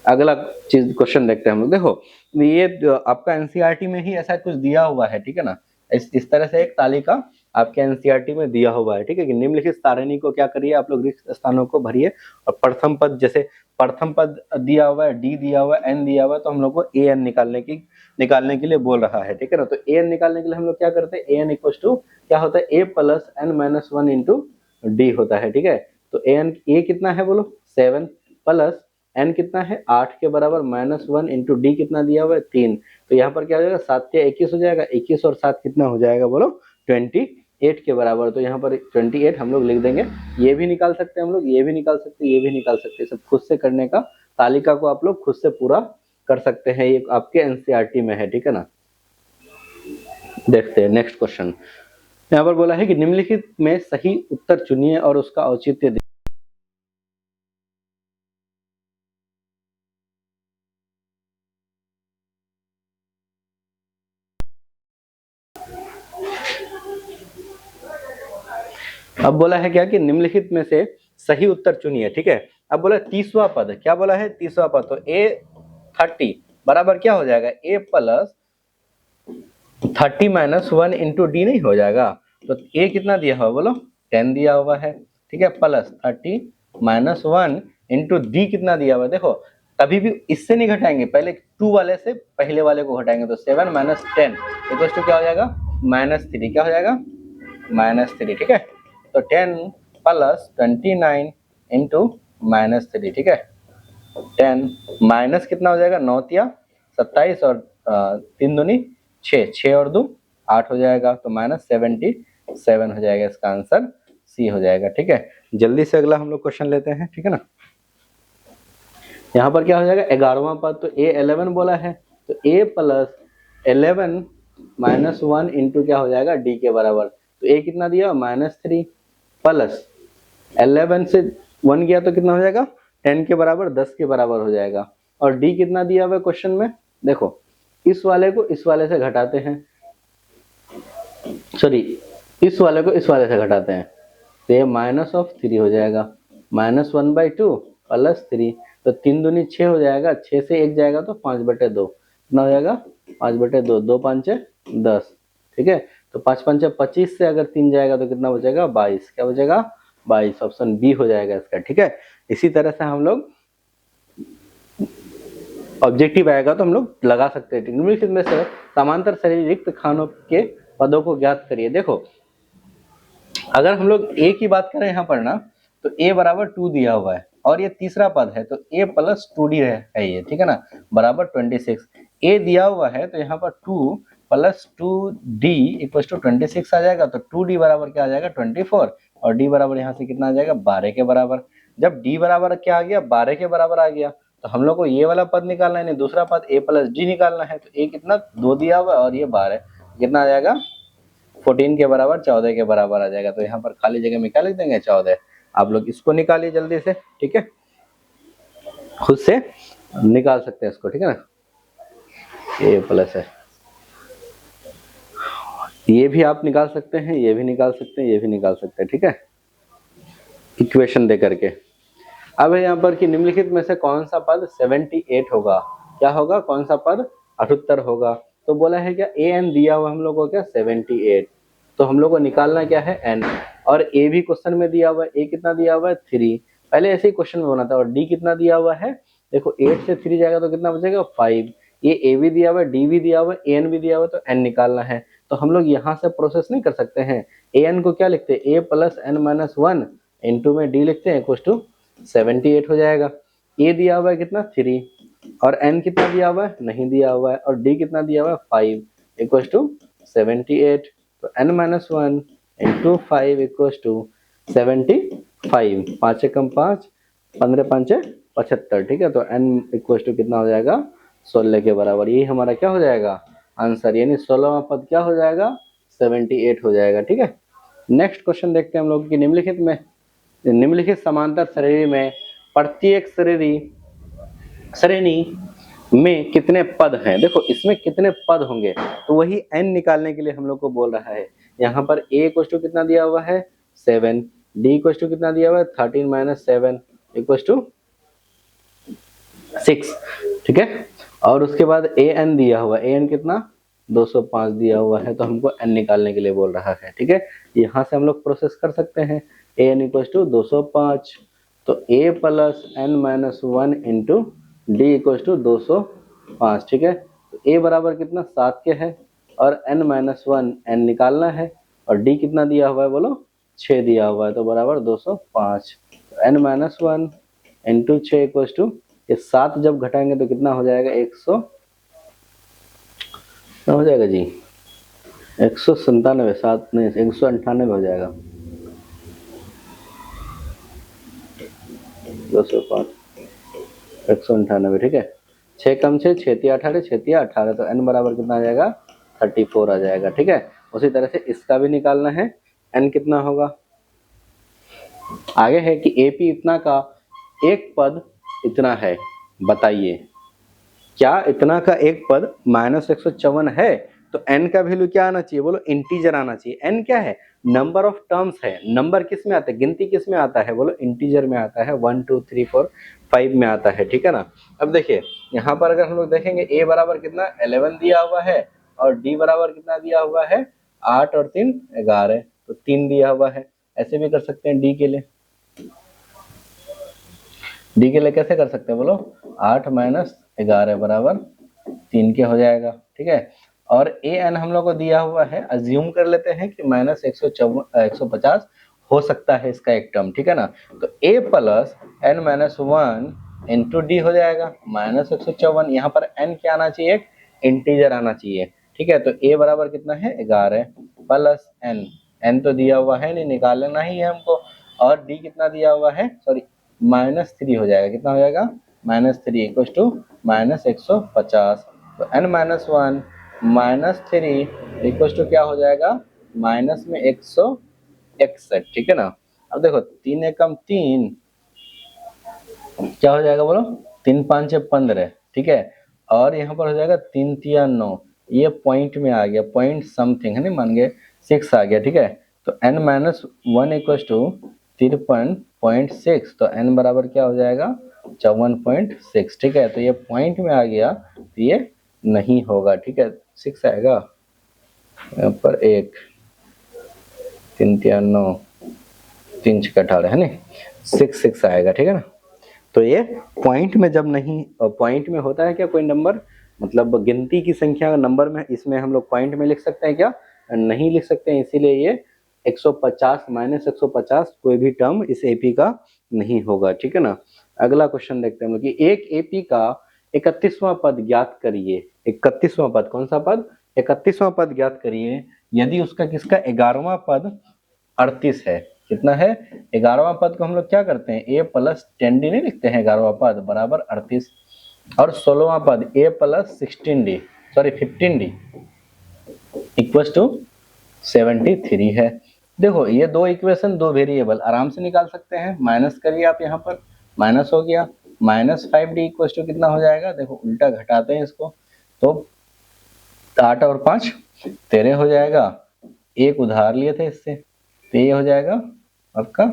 अगला चीज क्वेश्चन देखते हैं हम लोग। देखो ये आपका एनसीईआरटी में ही ऐसा कुछ दिया हुआ है, ठीक है ना। इस तरह से एक तालिका आपके एनसीईआरटी में दिया हुआ है, ठीक है, कि निम्नलिखित सारणी को क्या करिए, आप लोग रिक्त स्थानों को भरिए, और प्रथम पद, जैसे प्रथम पद दिया हुआ है, डी दिया हुआ है, एन दिया हुआ है, तो हम लोग को ए एन निकालने के लिए बोल रहा है, ठीक है ना। तो ए एन निकालने के लिए हम लोग क्या करते हैं, ए एन इक्वल टू क्या होता है, a plus n minus one into d होता है, ठीक है। तो ए एन, ए कितना है बोलो 7, प्लस एन कितना है 8 के बराबर, माइनस वन इंटू डी कितना दिया हुआ है 3, तो यहाँ पर क्या हो जाएगा, 7 या 21 हो जाएगा, 21 और 7 कितना हो जाएगा बोलो 28 के बराबर। तो यहाँ पर 28 हम लोग लिख देंगे। ये भी निकाल सकते हैं हम लोग, ये भी निकाल सकते हैं, ये भी निकाल सकते हैं, सब खुद से करने का, तालिका को आप लोग खुद से पूरा कर सकते हैं, ये आपके एनसीईआरटी में है, ठीक है ना। देखते हैं नेक्स्ट क्वेश्चन। यहाँ पर बोला है कि निम्नलिखित में सही उत्तर चुनिए और उसका औचित्य दीजिए। अब बोला है क्या कि निम्नलिखित में से सही उत्तर चुनिए, ठीक है। अब बोला 30वां पद, क्या बोला है 30वां पद, तो A30 बराबर क्या हो जाएगा, A plus 30 minus one into D नहीं हो जाएगा। तो A कितना दिया हुआ बोलो 10 दिया हुआ है, ठीक है, plus 30 minus one into D कितना दिया हुआ है। देखो कभी भी इससे नहीं घटाएंगे, पहले 2 वाले से पहले वाले को घटाएंगे, तो 7 माइनस 10 इक्वल टू क्या हो जाएगा, -3, क्या हो जाएगा -3, ठीक है। तो 10 प्लस 29 इंटू -3, ठीक है। 10 माइनस कितना हो जाएगा 9 या 27 और 3 दूनी 6, 6 और 2 8 हो जाएगा, तो -77 हो जाएगा, इसका आंसर सी हो जाएगा, ठीक है। जल्दी से अगला हम लोग क्वेश्चन लेते हैं, ठीक है ना। यहाँ पर क्या हो जाएगा 11वां पद, तो A11 बोला है, तो A प्लस 11 माइनस 1 इंटू क्या हो जाएगा डी के बराबर। तो A कितना दिया -3 प्लस 11 से 1 गया तो कितना हो जाएगा 10 के बराबर 10 के बराबर हो जाएगा। और डी कितना दिया हुआ है क्वेश्चन में, देखो इस वाले को इस वाले से घटाते हैं, सॉरी इस वाले को इस वाले से घटाते हैं, तो ये -3 हो जाएगा, -1/2 प्लस 3, तो 3 दूनी 6 हो जाएगा, 6 से 1 जाएगा तो 5/2, कितना हो जाएगा 5/2, 2 5 10, ठीक है। तो 5 5 25 से अगर 3 जाएगा तो कितना बचेगा 22, क्या बचेगा 22, ऑप्शन बी हो जाएगा इसका, ठीक है। इसी तरह से हम लोग ऑब्जेक्टिव आएगा तो हम लोग लगा सकते हैं। निम्नलिखित में से समांतर श्रेणी रिक्त खानों के पदों को ज्ञात करिए। देखो अगर हम लोग ए की बात करें यहाँ पर ना, तो a बराबर 2 दिया हुआ है और ये तीसरा पद है, तो a प्लस 2d है ये, ठीक है ना, बराबर 26। a दिया हुआ है तो यहाँ पर 2 प्लस 2d इक्वल टू 26 आ जाएगा, तो 2d बराबर क्या आ जाएगा 24, और d बराबर यहाँ से कितना आ जाएगा 12 के बराबर। जब d बराबर क्या आ गया 12 के बराबर आ गया, तो हम लोग को ये वाला पद निकालना है, नहीं दूसरा पद a प्लस d निकालना है। तो a कितना 2 दिया हुआ है और ये 12, कितना आ जाएगा 14 के बराबर 14 के बराबर आ जाएगा। तो यहाँ पर खाली जगह में क्या लिख देंगे 14। आप लोग इसको निकालिए जल्दी से, ठीक है, खुद से निकाल सकते हैं इसको, ठीक है ना, ये प्लस है, ये भी आप निकाल सकते हैं, ये भी निकाल सकते हैं, ये भी निकाल सकते हैं, ठीक है, इक्वेशन दे करके। अब है यहाँ पर कि निम्नलिखित में से कौन सा पद 78 होगा, क्या होगा, कौन सा पद 78 होगा। तो बोला है क्या ए एन दिया हुआ हम लोग को क्या 78, तो हम लोग को निकालना क्या है एन, और ए भी क्वेश्चन में दिया हुआ है, ए कितना दिया हुआ है 3, पहले ऐसे ही क्वेश्चन में बना था। और डी कितना दिया हुआ है, देखो 8 से 3 जाएगा तो कितना बचेगा 5, ये ए भी दिया हुआ है, डी भी दिया हुआ है, ए एन भी दिया हुआ है, तो एन निकालना है। तो हम लोग यहाँ से प्रोसेस नहीं कर सकते हैं, ए एन को क्या लिखते हैं ए प्लस एन माइनस 1 इंटू में डी लिखते हैं इक्वल टू 78 हो जाएगा। ए दिया हुआ है कितना 3, और n कितना दिया हुआ है नहीं दिया हुआ है, और d कितना दिया हुआ है 5 इक्वल टू 78, तो n minus 1 into 5 equal to 75, 5 कम 5, 15 5 75, ठीक है। तो n इक्वल टू कितना हो जाएगा 16 के बराबर, यही हमारा क्या हो जाएगा आंसर, यानी 16वां पद क्या हो जाएगा 78 हो जाएगा, ठीक है। नेक्स्ट क्वेश्चन देखते हैं हम लोग कि निम्नलिखित समांतर श्रेणी में प्रत्येक श्रेणी में कितने पद हैं। देखो इसमें कितने पद होंगे, तो वही n निकालने के लिए हम लोग को बोल रहा है। यहाँ पर a इक्वल टू कितना दिया हुआ है 7, d इक्वल टू कितना दिया हुआ है 13 माइनस 7 इक्वल टू 6, ठीक है। और उसके बाद a n दिया हुआ है, a n कितना 205 दिया हुआ है, तो हमको n निकालने के लिए बोल रहा है, ठीक है। यहाँ से हम लोग प्रोसेस कर सकते हैं, a n इक्वल टू 205, तो a plus n minus 1 into d equal to 205, ठीक है। तो a बराबर कितना 7 के है, और n माइनस 1 n निकालना है, और d कितना दिया हुआ है बोलो 6 दिया हुआ है, तो बराबर 205, तो n minus 1 into 6 equal to, ये 7 जब घटाएंगे तो कितना हो जाएगा 100, कितना हो जाएगा जी 197, 7 नहीं 198 हो जाएगा, 205 198, ठीक है। 6 कम 6 6 18 6 18, तो n बराबर कितना आ जाएगा 34 आ जाएगा, ठीक है। उसी तरह से इसका भी निकालना है, n कितना होगा, आगे है कि AP इतना का एक पद इतना है, बताइए क्या इतना का एक पद -154 है, तो n का वैल्यू क्या आना चाहिए बोलो इंटीजर आना चाहिए। n क्या है नंबर ऑफ टर्म्स है, नंबर किस में आता है गिनती किस में आता है बोलो इंटीजर में आता है, 1 2 3 4 5 में आता है, ठीक है ना। अब देखिए यहाँ पर अगर हम लोग देखेंगे a बराबर कितना 11 दिया हुआ है, और d बराबर कितना दिया हुआ है 8 और 3 11, तो 3 दिया हुआ है। ऐसे भी कर सकते हैं d के लिए, डी के लिए कैसे कर सकते हैं बोलो 8 माइनस 11 बराबर 3 के हो जाएगा, ठीक है। और ए एन हम लोग को दिया हुआ है, अज्यूम कर लेते हैं कि -150 हो सकता है इसका एक टर्म, ठीक है ना। तो a plus n minus 1 into d हो जाएगा -154, यहाँ पर n क्या आना चाहिए एक इंटीजर आना चाहिए, ठीक है। तो a बराबर कितना है 11 प्लस n तो दिया हुआ है नहीं, निकालना ही है हमको, और d कितना दिया हुआ है सॉरी -3 हो जाएगा, कितना हो जाएगा -3 इक्वल टू -150, तो n माइनस 1 -3 इक्वल टू क्या हो जाएगा माइनस में 161, ठीक है ना। अब देखो 3 एकम 3 क्या हो जाएगा बोलो, 3 5 6 15, ठीक है। और यहाँ पर हो जाएगा 3 3 9, ये पॉइंट में आ गया, पॉइंट समथिंग है ना, मान गए 6 आ गया, ठीक है। तो n माइनस 1 इक्व टू 53.6, तो n बराबर क्या हो जाएगा 54.6, ठीक है। तो ये पॉइंट में आ गया तो ये नहीं होगा, ठीक है। 6 आएगा यहाँ पर, 1 3 3 9 3 6 18 है ना, 6 आएगा, ठीक है ना। तो ये पॉइंट में जब नहीं, पॉइंट में होता है क्या कोई नंबर, मतलब गिनती की संख्या नंबर में, इसमें हम लोग पॉइंट में लिख सकते हैं क्या, नहीं लिख सकते हैं। इसीलिए ये 150 माइनस 150 कोई भी टर्म इस एपी का नहीं होगा, ठीक है ना। अगला क्वेश्चन देखते हैं हम लोग कि एक एपी का 31वां पद ज्ञात करिए। 31वां पद, कौन सा पद, 31वां पद ज्ञात करिए यदि उसका किसका 11वां पद 38 है। कितना है, 11वां पद को हम लोग क्या करते हैं, a प्लस 10d नहीं लिखते हैं, 11वां पद बराबर 38, और 16वां पद a plus 16d, sorry 15d equal to 73 है। देखो ये दो इक्वेशन, दो वेरिएबल आराम से निकाल सकते हैं। माइनस करिए आप, यहाँ पर माइनस हो गया, माइनस 5d इक्वल टू कितना हो जाएगा, देखो उल्टा घटाते हैं इसको, तो 8 और 5 13 हो जाएगा, एक उधार लिए थे इससे, तो ये हो जाएगा आपका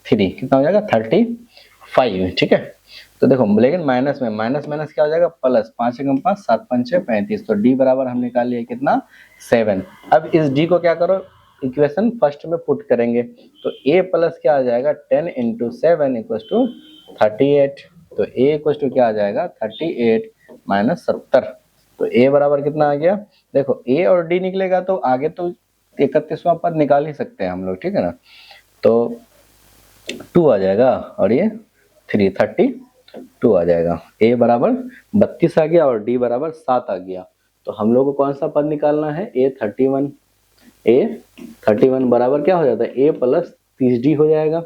3, कितना हो जाएगा 35, ठीक है। तो देखो लेकिन माइनस में माइनस माइनस क्या हो जाएगा प्लस, 5 एकम 5 7 5 6 35, तो डी बराबर हम निकाल लिए कितना 7। अब इस डी को क्या करो, इक्वेशन फर्स्ट में पुट करेंगे, तो a प्लस क्या आ जाएगा 10 इंटू 7 इक्वल टू 38, तो a इक्वल टू क्या आ जाएगा 38 माइनस 70, तो a बराबर कितना आ गया, देखो a और d निकलेगा तो आगे तो 31वां पद निकाल ही सकते हैं हम लोग, ठीक है ना। तो 2 आ जाएगा और ये 332 आ जाएगा, a बराबर 32 आ गया और d बराबर 7 आ गया। तो हम लोग को कौन सा पद निकालना है, a31 बराबर क्या हो जाता है, a प्लस 30d हो जाएगा,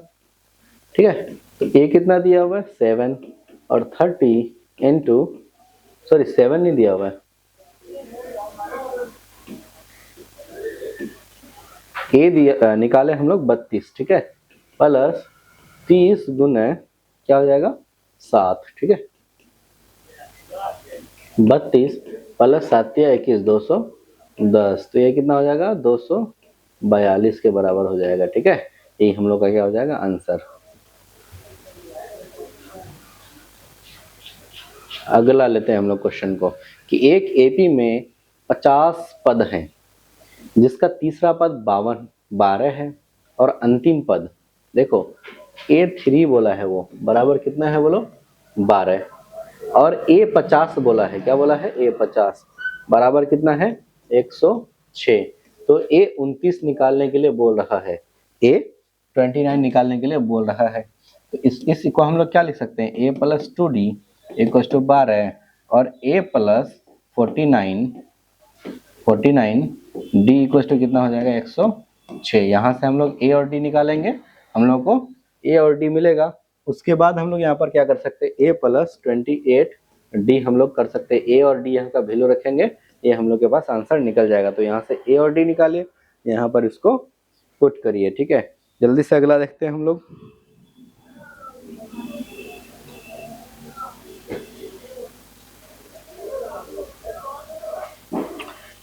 ठीक है। तो a कितना दिया हुआ है 7 और 30 इंटू, सॉरी 7 नहीं दिया हुआ है, a दिया निकाले हम लोग 32, ठीक है, प्लस 30 गुना क्या हो जाएगा 7, ठीक है। 32 प्लस 7 या 21 210, तो ये कितना हो जाएगा 242 के बराबर हो जाएगा, ठीक है। ये हम लोग का क्या हो जाएगा आंसर। अगला लेते हैं हम लोग क्वेश्चन को कि एक एपी में 50 पद हैं जिसका तीसरा पद 12 है और अंतिम पद देखो A3 बोला है, वो बराबर कितना है बोलो 12, और A50 बोला है, क्या बोला है A50 बराबर कितना है 106, तो A29 निकालने के लिए बोल रहा है, A29 निकालने के लिए बोल रहा है। तो इस को हम लोग क्या लिख सकते हैं, A plus 2d equal to 12 और A plus 49 d equal to कितना हो जाएगा 106। यहाँ से हम लोग a और d निकालेंगे, हम लोग को a और d मिलेगा। उसके बाद हम लोग यहाँ पर क्या कर सकते हैं, a प्लस 28 d हम लोग कर सकते हैं, a और d यहाँ का वैल्यू रखेंगे, ये हम लोग के पास आंसर निकल जाएगा। तो यहाँ से a और d निकालिए, यहाँ पर इसको पुट करिए, ठीक है। जल्दी से अगला देखते हैं हम लोग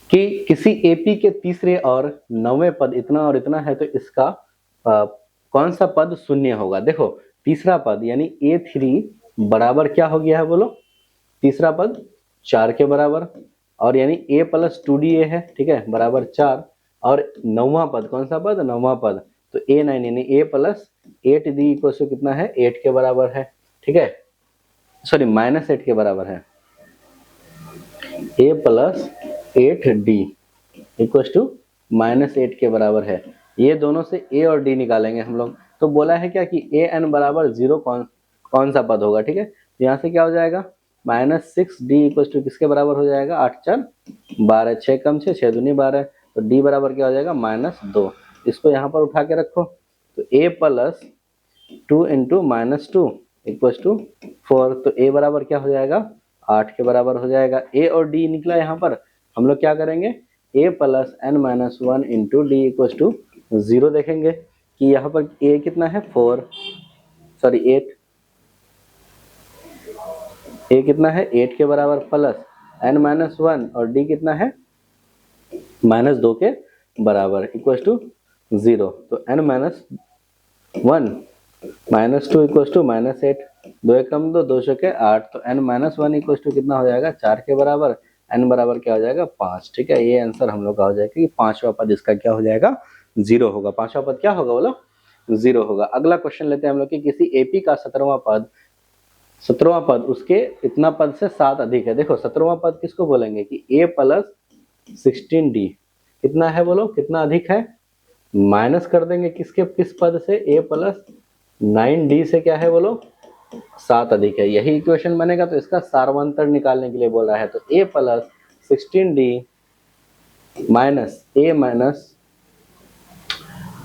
कि किसी एपी के तीसरे और 9वें पद इतना और इतना है तो इसका कौन सा पद शून्य होगा। देखो तीसरा पद यानी A3 बराबर क्या हो गया है बोलो, तीसरा पद 4 के बराबर, और यानी a प्लस 2da है, ठीक है, बराबर 4, और 9वां पद कौन सा पद, 9वां पद तो A9 यानी a plus 8d equal to कितना है 8 के बराबर है, ठीक है, सॉरी माइनस 8 के बराबर है, a plus 8d equal to minus 8 के बराबर है। ये दोनों से a और d निकालेंगे हम लोग। तो बोला है क्या कि an बराबर 0 कौन सा पद होगा, ठीक है। यहाँ से क्या हो जाएगा माइनस 6d इक्वल टू किसके बराबर हो जाएगा 8 4 12, 6 कम 6 6 दूनी 12, तो d बराबर क्या हो जाएगा -2। इसको यहाँ पर उठा के रखो, तो a plus 2 into -2 equal to 4, तो a बराबर क्या हो जाएगा 8 के बराबर हो जाएगा। a और d निकला, यहाँ पर हम लोग क्या करेंगे a plus n minus 1 into d equal to 0 देखेंगे कि यहाँ पर a कितना है 4 सॉरी 8, ए कितना है 8 के बराबर प्लस n-1 और डी कितना है -2 के बराबर इक्वल टू 0। तो n-1 -2 इक्वल टू -8, 2 एकम 2, 2 छके 8, तो n-1 इक्वल टू कितना हो जाएगा 4 के बराबर, n बराबर क्या हो जाएगा 5। ठीक है, ये आंसर हम लोग का हो जाएगा कि पांचवा पद इसका क्या हो जाएगा 0 होगा। पांचवा पद क्या होगा बोलो 0 होगा। अगला क्वेश्चन लेते हैं हम लोग कि किसी एपी का 17वां पद उसके इतना पद से 7 अधिक है। देखो 17वां पद किसको बोलेंगे कि a प्लस 16d कितना है बोलो, कितना अधिक है, माइनस कर देंगे किस पद से, a प्लस 9d से क्या है बोलो 7 अधिक है। यही इक्वेशन बनेगा, तो इसका सार्वंतर निकालने के लिए बोल रहा है। तो a plus 16d minus a minus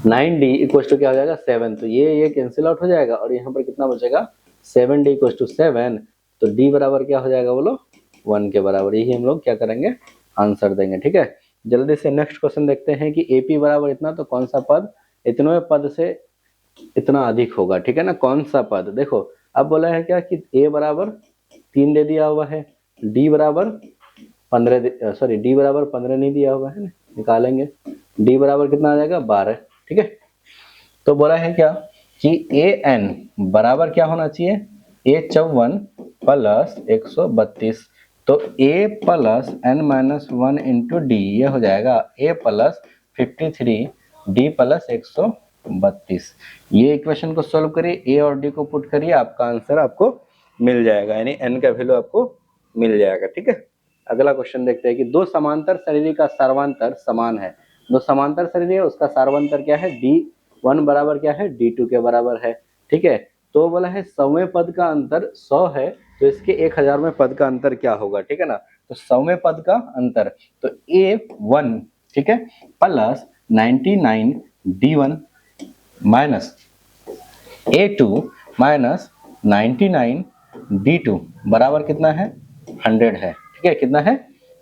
9d equal to क्या हो जाएगा 7। तो ये कैंसिल आउट हो जाएगा और यहाँ पर कितना बचेगा 7d इक्वल टू 7। तो d बराबर क्या हो जाएगा बोलो 1 के बराबर। यही हम लोग क्या करेंगे आंसर देंगे। ठीक है, जल्दी से नेक्स्ट क्वेश्चन देखते हैं कि AP बराबर इतना, तो कौन सा पद इतने पद से इतना अधिक होगा। ठीक है ना, कौन सा पद। देखो अब बोला है क्या कि a बराबर 3 दे दिया हुआ है, d बराबर 15 नहीं दिया हुआ है ना, निकालेंगे d बराबर कितना आ जाएगा 12। ठीक है, तो बोला है क्या कि an बराबर क्या होना चाहिए a54 प्लस 132। तो a plus n-1 into d, ये हो जाएगा a प्लस 53 d प्लस 132। ये इक्वेशन को सॉल्व करिए, a और d को पुट करिए, आपका आंसर आपको मिल जाएगा, यानी n का वैल्यू आपको मिल जाएगा। ठीक है, अगला क्वेश्चन देखते हैं कि दो समांतर शरीर का सर्वांतर समान है। दो समांतर शरीर है, उसका सर्वांतर क्या है d1 बराबर क्या है d2 के बराबर है। ठीक है, तो बोला है 100वें पद का अंतर 100 है, तो इसके 1000वें पद का अंतर क्या होगा। ठीक है ना, तो 100वें पद का अंतर तो a1 ठीक है plus 99 d1 minus a2 minus 99 d2 बराबर कितना है 100 है। ठीक है, कितना है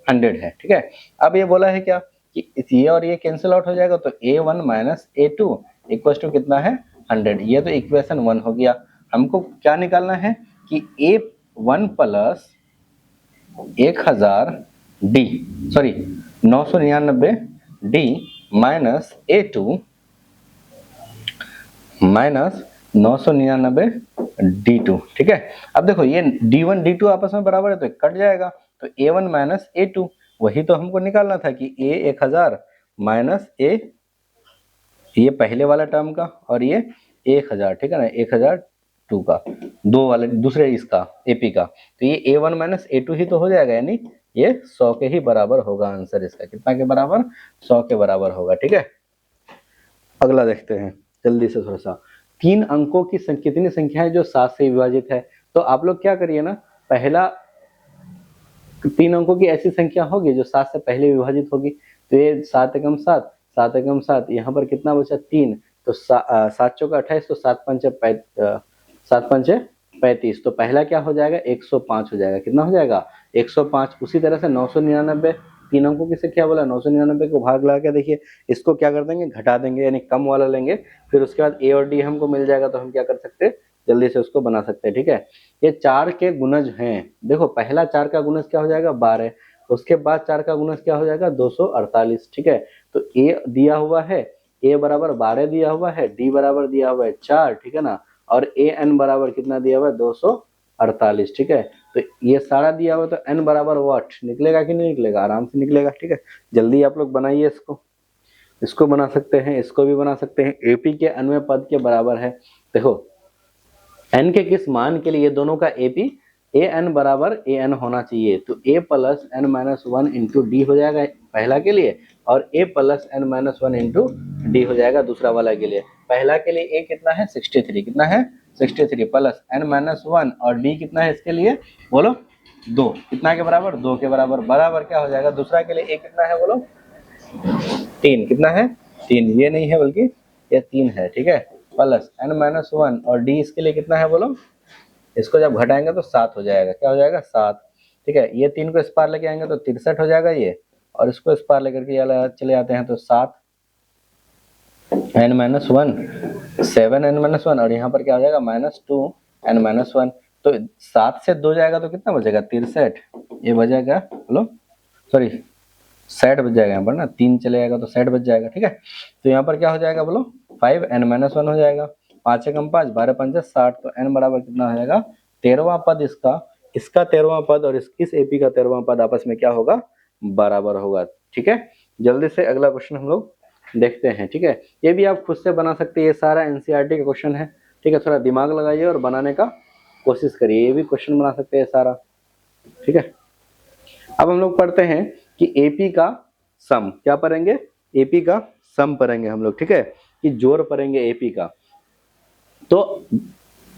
100 है। ठीक है, अब ये बोला है क्या कि ये और ये कैंसिल आउट हो जाएगा, तो a1 minus a2 equal to कितना है 100। ये तो इक्वेशन 1 हो गया। हमको क्या निकालना है कि a1 plus 1000 d sorry 999 d minus a2 minus 999 d2। ठीक है, अब देखो ये d1 d2 आपस में बराबर है तो कट जाएगा, तो a1 माइनस a2 वही तो हमको निकालना था कि a 1000 माइनस a ये पहले वाला टर्म का और ये 1000। ठीक है ना, 1002 का दो वाले दूसरे इसका AP का, तो ये a1 माइनस a2 ही तो हो जाएगा, यानी ये 100 के ही बराबर होगा आंसर इसका। कितना के बराबर 100 के बराबर होगा। ठीक है, अगला देखते हैं जल्दी से थोड़ा सा। 3 अंकों की कितनी संख्या है जो 7 से विभाजित है। तो आप लोग क्या करिए ना, पहला 3 अंकों की ऐसी संख्या होगी जो 7 से पहले विभाजित होगी। तो ये 7 एकम 7, 7 एकम 7, यहाँ पर कितना बचा 3, तो 7 चौका 28, तो 7 पंचे 35। तो पहला क्या हो जाएगा 105 हो जाएगा। कितना हो जाएगा 105। उसी तरह से 999 3 अंकों की संख्या बोला, 999 को भाग लगा के देखिए, इसको क्या कर देंगे घटा देंगे, यानी कम वाला लेंगे, फिर उसके बाद a और d हमको मिल जाएगा, तो हम क्या कर सकते हैं जल्दी से उसको बना सकते हैं। ठीक है, ये 4 के गुणज हैं। देखो पहला 4 का गुणज क्या हो जाएगा 12, उसके बाद 4 का गुणज क्या हो जाएगा 248। ठीक है, तो a दिया हुआ है, a बराबर 12 दिया हुआ है, d बराबर दिया हुआ है 4। ठीक है ना, और an बराबर कितना दिया हुआ है 248। ठीक है, तो ये सारा दिया हुआ, तो n बराबर वाट निकलेगा कि नहीं निकलेगा, आराम से निकलेगा। ठीक है, जल्दी आप लोग बनाइए इसको बना सकते हैं, इसको भी बना सकते हैं। AP के अन्वय पद के बराबर है। देखो n के किस मान के लिए ये दोनों का AP an बराबर an होना चाहिए, तो a plus n minus 1 into d हो जाएगा पहला के लिए, और a plus n minus 1 into d हो जाएगा दूसरा वाला के लिए। पहला के लिए a कितना है 63, कितना है 63 प्लस n माइनस 1, और d कितना है इसके लिए बोलो 2, कितना के बराबर 2 के बराबर, बराबर क्या हो जाएगा दूसरा के लिए a कितना है बोलो 3, कितना है 3, ये नहीं है बल्कि ये 3 है। ठीक है, प्लस n माइनस 1, और d इसके लिए कितना है बोलो, इसको जब घटाएंगे तो 7 हो जाएगा। क्या हो जाएगा 7। ठीक है, ये 3 को इस पार लेके आएंगे तो 63 हो जाएगा ये, और इसको इस पार लेकर के चले आते हैं तो 7 n माइनस 1 7 n माइनस 1, और यहाँ पर क्या हो जाएगा -2 n माइनस 1। तो 7 से 2 जाएगा तो कितना बचेगा 63, ये बचेगा बोलो, सॉरी 60 बच जाएगा यहाँ पर ना, 3 चले जाएगा तो 60 बच जाएगा, ठीक है। तो यहाँ पर क्या हो जाएगा बोलो 5n-1 हो जाएगा, 5 एकम 5, 12 पंचे 60, तो n बराबर कितना हो जाएगा 13वां पद, इसका 13वां पद और इस एपी का 13वां पद आपस में क्या होगा बराबर होगा, ठीक है। जल्दी से अगला क्वेश्चन हम लोग देखते हैं, ठीक है। ये भी आप खुद से बना सकते हैं, ये सारा एनसीईआरटी का क्वेश्चन है, ठीक है। थोड़ा दिमाग लगाइए और बनाने का कोशिश करिए, ये भी क्वेश्चन बना सकते हैं सारा, ठीक है। अब हम लोग पढ़ते हैं कि एपी का सम, क्या पढ़ेंगे एपी का सम पढ़ेंगे हम लोग, ठीक है, कि जोड़ पढ़ेंगे एपी का। तो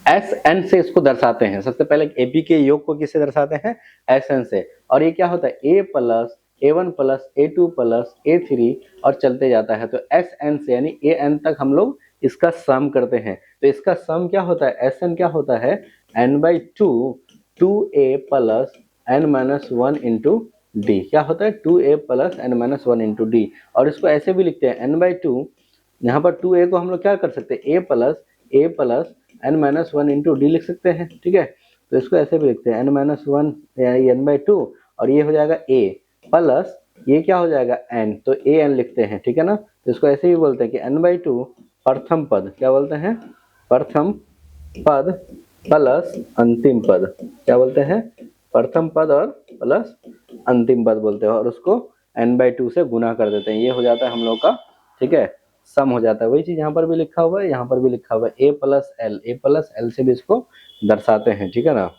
एस एन से इसको दर्शाते हैं, सबसे पहले एपी के योग को किससे दर्शाते हैं एस एन से, और ये क्या होता है a plus A1 plus A2 plus A3 और चलते जाता है। तो एस एन से यानी ए एन तक हम लोग इसका सम करते हैं। तो इसका सम क्या होता है एस एन क्या होता है n/2 2a plus n-1 into D, क्या होता है 2a plus n-1 into D. और इसको ऐसे भी लिखते हैं n/2, यहाँ पर 2a को हम लोग क्या कर सकते हैं a plus n-1 into D लिख सकते हैं, ठीक है। तो इसको ऐसे भी लिखते हैं n-1 n/2 और ये हो जाएगा a प्लस ये क्या हो जाएगा n, तो a n लिखते हैं, ठीक है ना। तो इसको ऐसे भी बोलते हैं कि n/2 प्रथम पद, क्या बोलते हैं प्रथम पद प्लस अंतिम पद, क्या बोलते हैं प्रथम पद और प्लस अंतिम पद बोलते हैं, और उसको n/2 से गुना कर देते हैं, ये हो जाता है हम लोग का, ठीक है, सम हो जाता है। वही चीज यहाँ पर भी लिखा हुआ है, यहाँ पर भी लिखा हुआ है a प्लस एल से भी इसको दर्शाते हैं, ठीक है ना।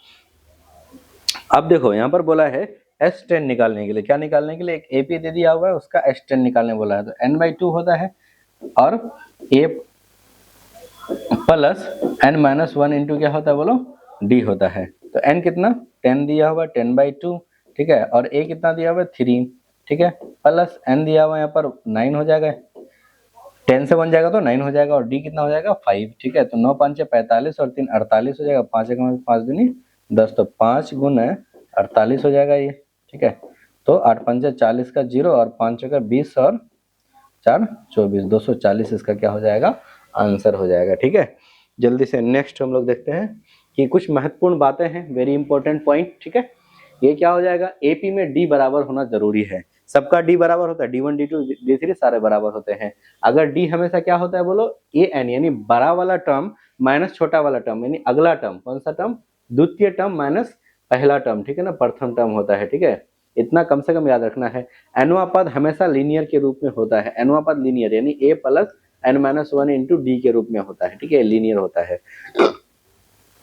अब देखो यहाँ पर बोला है S10 निकालने के लिए, क्या निकालने के लिए एक एपी दे दिया हुआ है, उसका S10 निकालने बोला है। तो n/2 होता है और a प्लस n-1 इंटू क्या होता है बोलो d होता है। तो n कितना 10 दिया हुआ 10/2, ठीक है, और a कितना दिया हुआ 3, ठीक है, प्लस n दिया हुआ यहाँ पर 9 हो जाएगा, 10 से 1 जाएगा तो 9 हो जाएगा, और d कितना हो जाएगा 5, ठीक है। तो 9 5 45 और 3 48 हो जाएगा, 5 5 दूनी 10, तो 5 गुना 48 हो जाएगा ये, ठीक है। तो 8 5 40 का 0 और 5 का 20 और 4 24, 240 इसका क्या हो जाएगा आंसर हो जाएगा, ठीक है। जल्दी से नेक्स्ट हम लोग देखते हैं कि कुछ महत्वपूर्ण बातें हैं, वेरी इंपॉर्टेंट पॉइंट, ठीक है। ये क्या हो जाएगा एपी में डी बराबर होना जरूरी है, सबका डी बराबर होता है, D1 D2 D3 सारे बराबर होते हैं। अगर डी हमेशा क्या होता है बोलो ए एन यानी बड़ा वाला टर्म माइनस छोटा वाला टर्म, यानी अगला टर्म कौन सा टर्म द्वितीय टर्म माइनस पहला टर्म, ठीक है ना, प्रथम टर्म होता है, ठीक है। इतना कम से कम याद रखना है। एनवा पद हमेशा लीनियर के रूप में होता है, एनवा पद लीनियर यानी a plus n-1 into D के रूप में होता है, ठीक है, लीनियर होता है।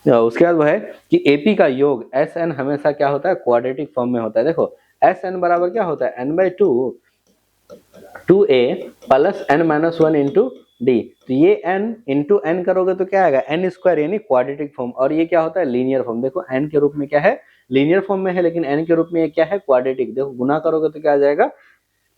उसके बाद वो है कि एपी का योग एस एन हमेशा क्या होता है क्वाड्रेटिक फॉर्म में होता है। देखो एस एन बराबर क्या होता है n/2 2a plus n-1 into d. तो ये n इंटू एन करोगे तो क्या आएगा n स्क्वायर यानी क्वाड्रेटिक फॉर्म, और ये क्या होता है लीनियर फॉर्म। देखो n के रूप में क्या है लीनियर फॉर्म में है, लेकिन n के रूप में ये क्या है क्वाड्रेटिक। देखो गुना करोगे तो क्या आ जाएगा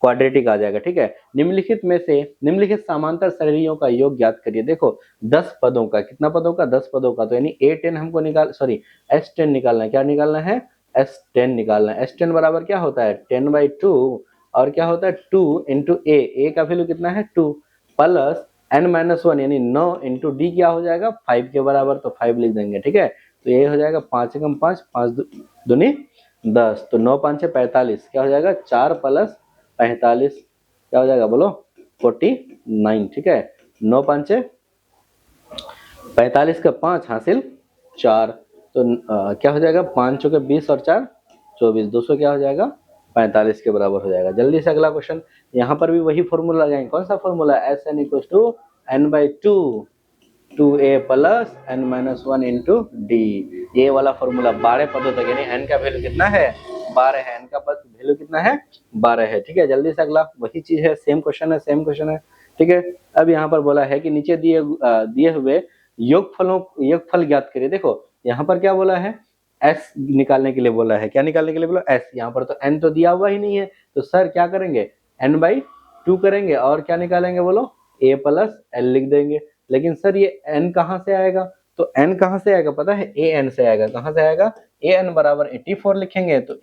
क्वाड्रेटिक आ जाएगा, ठीक है। निम्नलिखित में से निम्नलिखित समांतर श्रेणियों का योग ज्ञात करिए। देखो 10 पदों का, कितना पदों का 10 पदों का, तो यानी A10 हमको S10 निकालना है, क्या निकालना है S10 निकालना है। S10 बराबर क्या होता है 10/2 और क्या होता है 2 इंटू a का वैल्यू कितना है 2 प्लस n-1 यानी 9 इंटू डी क्या हो जाएगा 5 के बराबर, तो 5 लिख देंगे, ठीक है। तो ये हो जाएगा 5 एकम 5 5 दूनी 10, तो 9 5 45 क्या हो जाएगा 4 प्लस 45 क्या हो जाएगा बोलो 49, ठीक है। 9 5 45 का 5 हासिल 4, तो क्या हो जाएगा 5 चौके 20 और 4 24, 200 क्या हो जाएगा 45 के बराबर हो जाएगा। जल्दी से अगला क्वेश्चन, यहाँ पर भी वही फॉर्मूला लगाएंगे, कौन सा formula S N equal to n/2 2a plus n-1 into d, ये वाला फॉर्मूला 12 पदों तक, यानी n का वैल्यू कितना है 12 है, n का वैल्यू कितना है 12 है, ठीक है। जल्दी से अगला वही चीज है, सेम क्वेश्चन है, ठीक है। अब यहाँ पर बोला है कि नीचे दिए हुए योगफल ज्ञात करिए। देखो यहाँ पर क्या बोला है s निकालने के लिए बोला है, क्या निकालने के लिए बोला s, यहाँ पर तो n तो दिया हुआ ही नहीं है, तो सर क्या करेंगे n/2 करेंगे और क्या निकालेंगे बोलो a प्लस l लिख देंगे। लेकिन सर ये n कहाँ से आएगा, तो n कहाँ से आएगा पता है an से आएगा, कहाँ से आएगा an बराबर 84 लिखेंगे, तो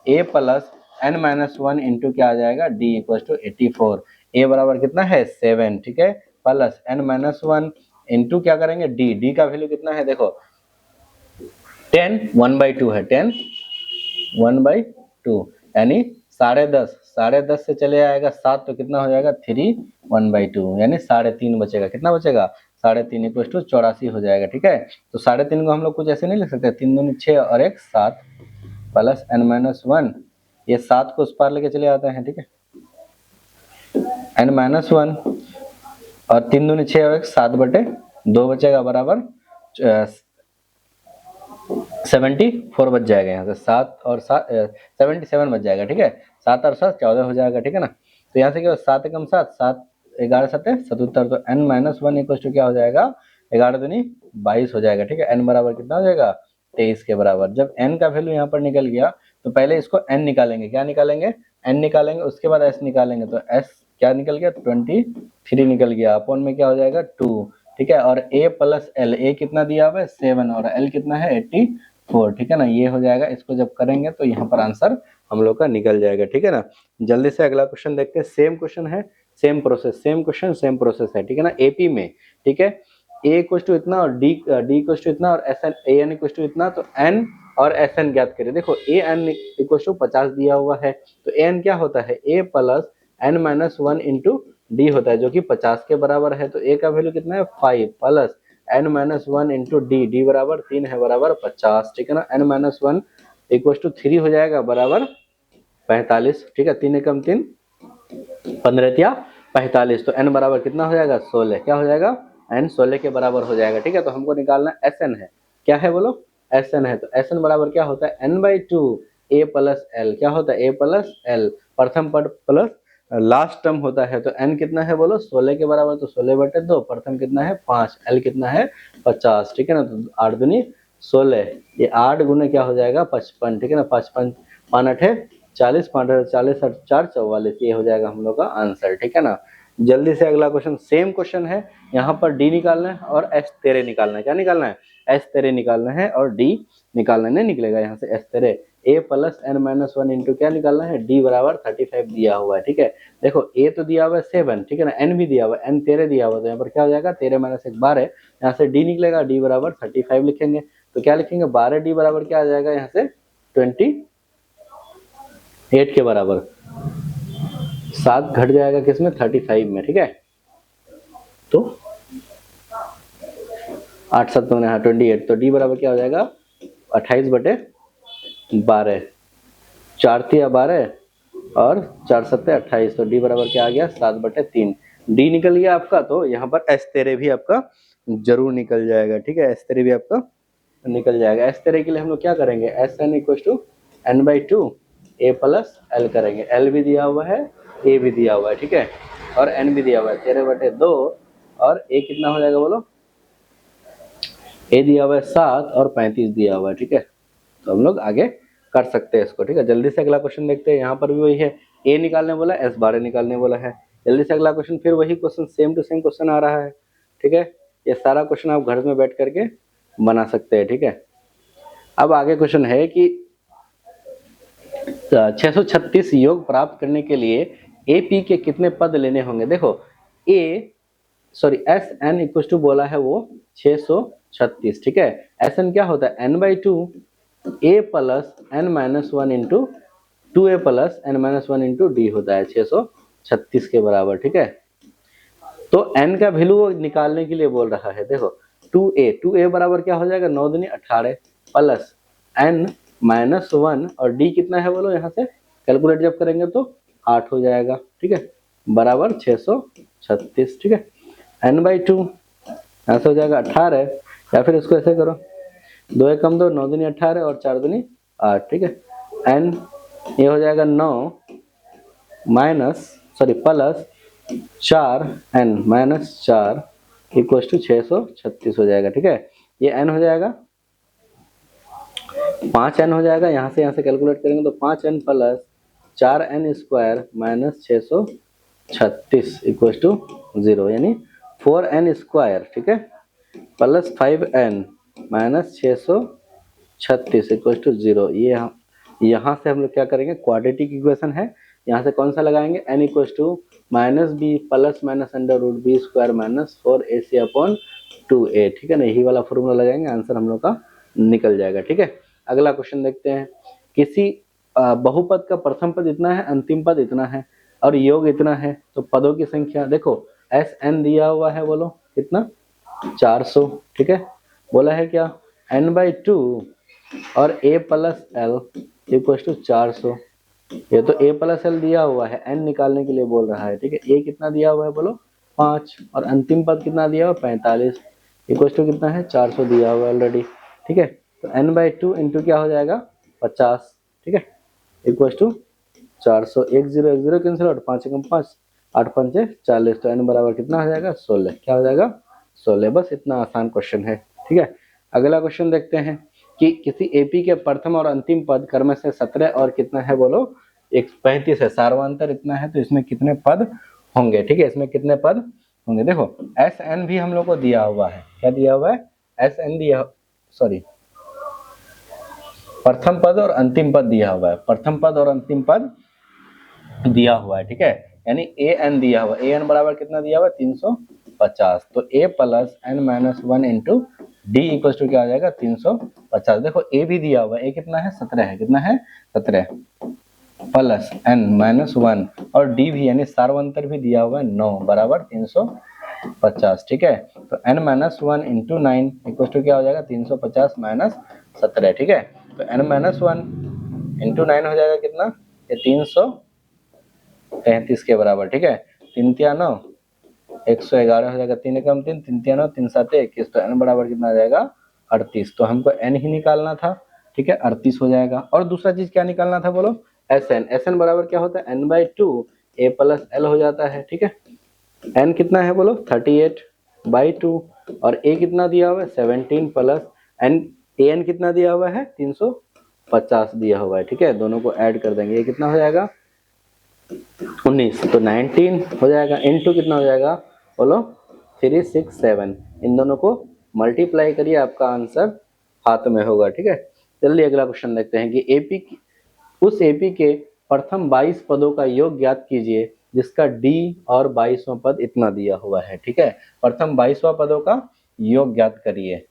a प्लस n-1 इंटू क्या आ जाएगा d इक्वल टू 84, a बराबर कितना है 7, ठीक है, प्लस n-1 इंटू क्या करेंगे d का वैल्यू कितना है देखो 10 1/2 है, 10 1/2 यानी 10.5 से चले आएगा 7 तो कितना हो जाएगा 3 1/2 यानी 3.5 बचेगा। कितना बचेगा 3.5 इक्वल टू 84 हो जाएगा। ठीक है, तो 3.5 को हम लोग कुछ ऐसे नहीं लिख सकते, 3 दूनी 6 और 1 7 प्लस n-1, ये 7 को उस पार लेके चले आते हैं। ठीक है, n-1 और 3 दूनी 6 और 1 7/2 बचेगा बराबर 74 बच जाएगा। यहाँ से 7 और 7 77 बच जाएगा। ठीक है, 7 और 7 14 हो जाएगा। ठीक है ना, तो यहाँ से क्या 7 एकम 7 7 11 7 77, तो n-1 इक्वल टू क्या हो जाएगा 11 दूनी 22 हो जाएगा। ठीक है, n बराबर कितना हो जाएगा 23 के बराबर। जब n का वैल्यू यहाँ पर निकल गया तो पहले इसको n निकालेंगे, क्या निकालेंगे n निकालेंगे, उसके बाद s निकालेंगे, तो s क्या निकल गया 23 निकल गया, अपॉन में क्या हो जाएगा 2। ठीक है, और a प्लस एल, ए कितना दिया हुआ है 7 और l कितना है 84। ठीक है ना, ये हो जाएगा, इसको जब करेंगे तो यहाँ पर आंसर हम लोग का निकल जाएगा। ठीक है ना, जल्दी से अगला क्वेश्चन देखते हैं। सेम क्वेश्चन है, same process, same question same process है। ठीक है ना, एपी में। ठीक है, ए इक्वल टू इतना और डी इक्वल टू इतना और S N A N equal to इतना, तो एन और एस एन ज्ञात करें। देखो ए एन इक्वल टू 50 दिया हुआ है, तो ए एन क्या होता है a plus n-1 into d होता है, जो कि 50 के बराबर है। तो ए का वैल्यू कितना है 5 plus n-1 into D, D बराबर 3 है बराबर 50। ठीक है ना, n-1 इक्वल टू 3 हो जाएगा बराबर 45। ठीक है, 3 एकम 3 15 या 45, तो n बराबर कितना हो जाएगा 16। क्या हो जाएगा n 16 के बराबर हो जाएगा। ठीक है, तो हमको निकालना एस एन है, क्या है बोलो एस एन है, तो एस एन बराबर क्या होता है n/2 a प्लस एल, क्या होता है a प्लस एल, प्रथम पद प्लस लास्ट टर्म होता है। तो n कितना है बोलो 16 के बराबर, तो 16/2, प्रथम कितना है 5, l कितना है 50। ठीक है ना, तो 8 दूनी 16, ये 8 गुने क्या हो जाएगा 55। ठीक है ना, 5 5 5 8 40, 5 40 और 4 44, ये हो जाएगा हम लोग का आंसर। ठीक है ना, जल्दी से अगला क्वेश्चन, सेम क्वेश्चन है, यहाँ पर डी निकालना है और एस तेरे निकालना है। क्या निकालना है एस तेरे निकालना है और डी निकालना नहीं निकलेगा यहाँ से एस तेरे। ए प्लस n-1 इंटू क्या निकालना है डी बराबर 35 दिया हुआ है। ठीक है, देखो ए तो दिया हुआ है 7, ठीक है ना, एन भी दिया हुआ है, एन 13 दिया हुआ है, तो यहाँ पर क्या हो जाएगा 13 - 1 12, यहाँ से डी निकलेगा, डी बराबर 35 लिखेंगे, तो क्या लिखेंगे 12 डी बराबर क्या आ जाएगा यहाँ से 28 के बराबर, 7 घट जाएगा किसमें 35 में। ठीक है, तो 8 7 28, तो डी बराबर क्या हो जाएगा 28/12, 4 3 12 और 4 7 28, तो डी बराबर क्या आ गया 7/3। डी निकल गया आपका, तो यहाँ पर एस तेरे भी आपका जरूर निकल जाएगा। ठीक है, एस तेरे भी आपका निकल जाएगा। एस तेरे के लिए हम लोग क्या करेंगे S N equal to n/2 a plus L करेंगे, एल भी दिया हुआ है ए भी दिया हुआ है। ठीक है, और एन भी दिया हुआ है 13/2, और ए कितना हो जाएगा बोलो ए दिया हुआ है 7 और 35 दिया हुआ है। ठीक है, तो हम लोग आगे कर सकते हैं इसको। ठीक है, जल्दी से अगला क्वेश्चन देखते हैं। यहाँ पर भी वही है, ए निकालने बोला एस 12 निकालने बोला है। जल्दी से अगला क्वेश्चन, फिर वही question same to same question आ रहा है। ठीक है, ये सारा क्वेश्चन आप घर में बैठ करके बना सकते हैं। ठीक है, अब आगे क्वेश्चन है कि 636 योग प्राप्त करने के लिए ए पी के कितने पद लेने होंगे। देखो एस एन इक्वल टू बोला है वो 636। ठीक है, एस एन क्या होता है n/2 a plus n-1 into 2a plus n-1 into d होता है 636 के बराबर। ठीक है, तो n का वैल्यू निकालने के लिए बोल रहा है। देखो 2a बराबर क्या हो जाएगा 9 दूनी 18 प्लस n-1 और d कितना है बोलो, यहाँ से कैलकुलेट जब करेंगे तो 8 हो जाएगा। ठीक है, बराबर 636। ठीक है, n/2 यहाँ से हो जाएगा 18, या फिर इसको ऐसे करो 2 एकम 2, 9 दूनी 18 और 4 दूनी 8। ठीक है, n ये हो जाएगा 9 प्लस 4n-4 इक्वल टू 636 हो जाएगा। ठीक है, ये n हो जाएगा 5n हो जाएगा, यहाँ से कैलकुलेट करेंगे तो 5n plus 4n square minus 636 equal to 0, यानी 4n स्क्वायर। ठीक है, plus 5n minus 636 equal to 0। ये यहाँ से हम लोग क्या करेंगे क्वाड्रेटिक इक्वेशन है, यहाँ से कौन सा लगाएंगे n equal to minus b plus minus √ b square minus 4ac/2a। ठीक है ना, यही वाला फॉर्मूला लगाएंगे, आंसर हम लोग का निकल जाएगा। ठीक है, अगला क्वेश्चन देखते हैं। किसी बहुपद का प्रथम पद इतना है, अंतिम पद इतना है और योग इतना है, तो पदों की संख्या देखो एस एन दिया हुआ है, बोलो कितना 400। ठीक है, बोला है क्या n/2 और a plus L equal to 400। ये तो a प्लस एल दिया हुआ है, n निकालने के लिए बोल रहा है। ठीक है, a कितना दिया हुआ है बोलो 5 और अंतिम पद कितना दिया हुआ 45 इक्वल टू कितना है 400 दिया हुआ है ऑलरेडी। ठीक है, तो n/2 इंटू क्या हो जाएगा 50। ठीक है, इक्वल टू 400, 1 0 1 0 कैंसिल आउट, 5 एकम 5 8 पंचे 40, तो n बराबर कितना हो जाएगा 16। क्या हो जाएगा 16। बस इतना आसान क्वेश्चन है। ठीक है, अगला क्वेश्चन देखते हैं कि किसी एपी के प्रथम और अंतिम पद क्रम से 17 और कितना है बोलो 135 है, सार्वंतर इतना है, तो इसमें कितने पद होंगे। ठीक है, इसमें कितने पद होंगे, देखो एस एन भी हम लोग को दिया हुआ है। क्या दिया हुआ है एस एन दिया, सॉरी प्रथम पद और अंतिम पद दिया हुआ है, प्रथम पद और अंतिम पद दिया हुआ है। ठीक है, यानी ए एन दिया हुआ, ए एन बराबर कितना दिया हुआ 350, तो a plus n minus 1 into d equal to क्या आ जाएगा 350। देखो ए भी दिया हुआ, ए कितना है 17 है, कितना है 17 प्लस एन माइनस 1 और डी भी यानी सार्वंतर भी दिया हुआ है 9 बराबर 350। ठीक है, तो n minus 1 into 9 equal to क्या हो जाएगा 350 माइनस 17। ठीक है, तो n माइनस 1 इंटू 9 हो जाएगा कितना, ये 333 के बराबर। ठीक है, 3 तिया 9 111 हो जाएगा, 3 एकम 3 3 तिया 9 3 7 21, तो n बराबर कितना आ जाएगा 38। तो हमको n ही निकालना था। ठीक है, 38 हो जाएगा। और दूसरा चीज क्या निकालना था बोलो एस एन। एस एन बराबर क्या होता है n/2 a प्लस एल हो जाता है। ठीक है, n कितना है बोलो 38/2 और a कितना दिया हुआ है 17 प्लस n, an कितना दिया हुआ है 350 दिया हुआ है। ठीक है, दोनों को ऐड कर देंगे, ये कितना हो जाएगा 19, तो 19 हो जाएगा इंटू कितना हो जाएगा बोलो 367। इन दोनों को मल्टीप्लाई करिए, आपका आंसर हाथ में होगा। ठीक है, चलिए अगला क्वेश्चन देखते हैं कि एपी उस एपी के प्रथम 22 पदों का योग ज्ञात कीजिए जिसका डी और 22वां पद इतना दिया हुआ है। ठीक है, प्रथम 22वां पदों का योग ज्ञात करिए।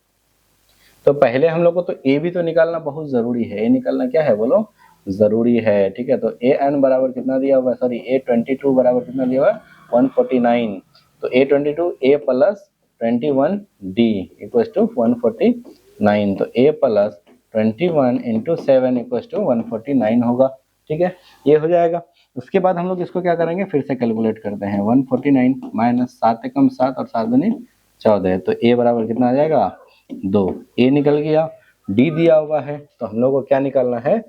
तो पहले हम लोग को तो ए भी तो निकालना बहुत जरूरी है, ए निकालना क्या है बोलो जरूरी है। ठीक है, तो ए एन बराबर कितना दिया हुआ है, सॉरी A22 बराबर कितना दिया हुआ है 149, तो A22 a plus 21 d equal to 149, तो a plus 21 into 7 equal to 149 होगा। ठीक है, ये हो जाएगा। उसके बाद हम लोग इसको क्या करेंगे, फिर से कैलकुलेट करते हैं। 149 माइनस 7 एकम 7 और 7 दूनी 14, तो ए बराबर कितना आ जाएगा 2। ए निकल गया, डी दिया हुआ है, तो हम लोग को क्या निकालना है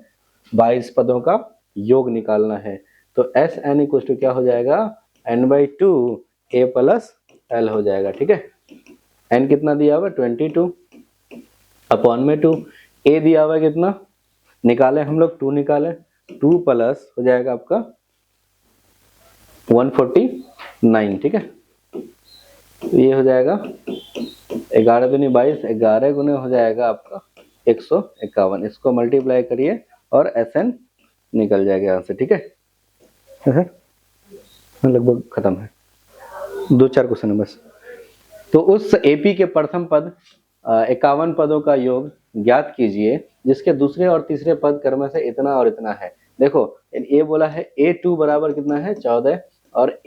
22 पदों का योग निकालना है। तो एस एन इक्वल टू क्या हो जाएगा n/2 a प्लस एल हो जाएगा। ठीक है, n कितना दिया हुआ 22 अपॉन में 2, a दिया हुआ कितना निकाले हम लोग 2 निकाले, 2 प्लस हो जाएगा आपका 149। ठीक है, तो ये हो जाएगा 11 दूनी 22, 11 गुने हो जाएगा आपका 151। इसको मल्टीप्लाई करिए और एस एन निकल जाएगा यहाँ से। ठीक है, लगभग खत्म है, 2-4 क्वेश्चन है बस। तो उस एपी के प्रथम पद 51 पदों का योग ज्ञात कीजिए जिसके दूसरे और तीसरे पद क्रम से इतना और इतना है। देखो ए बोला है A2 बराबर कितना है 14 और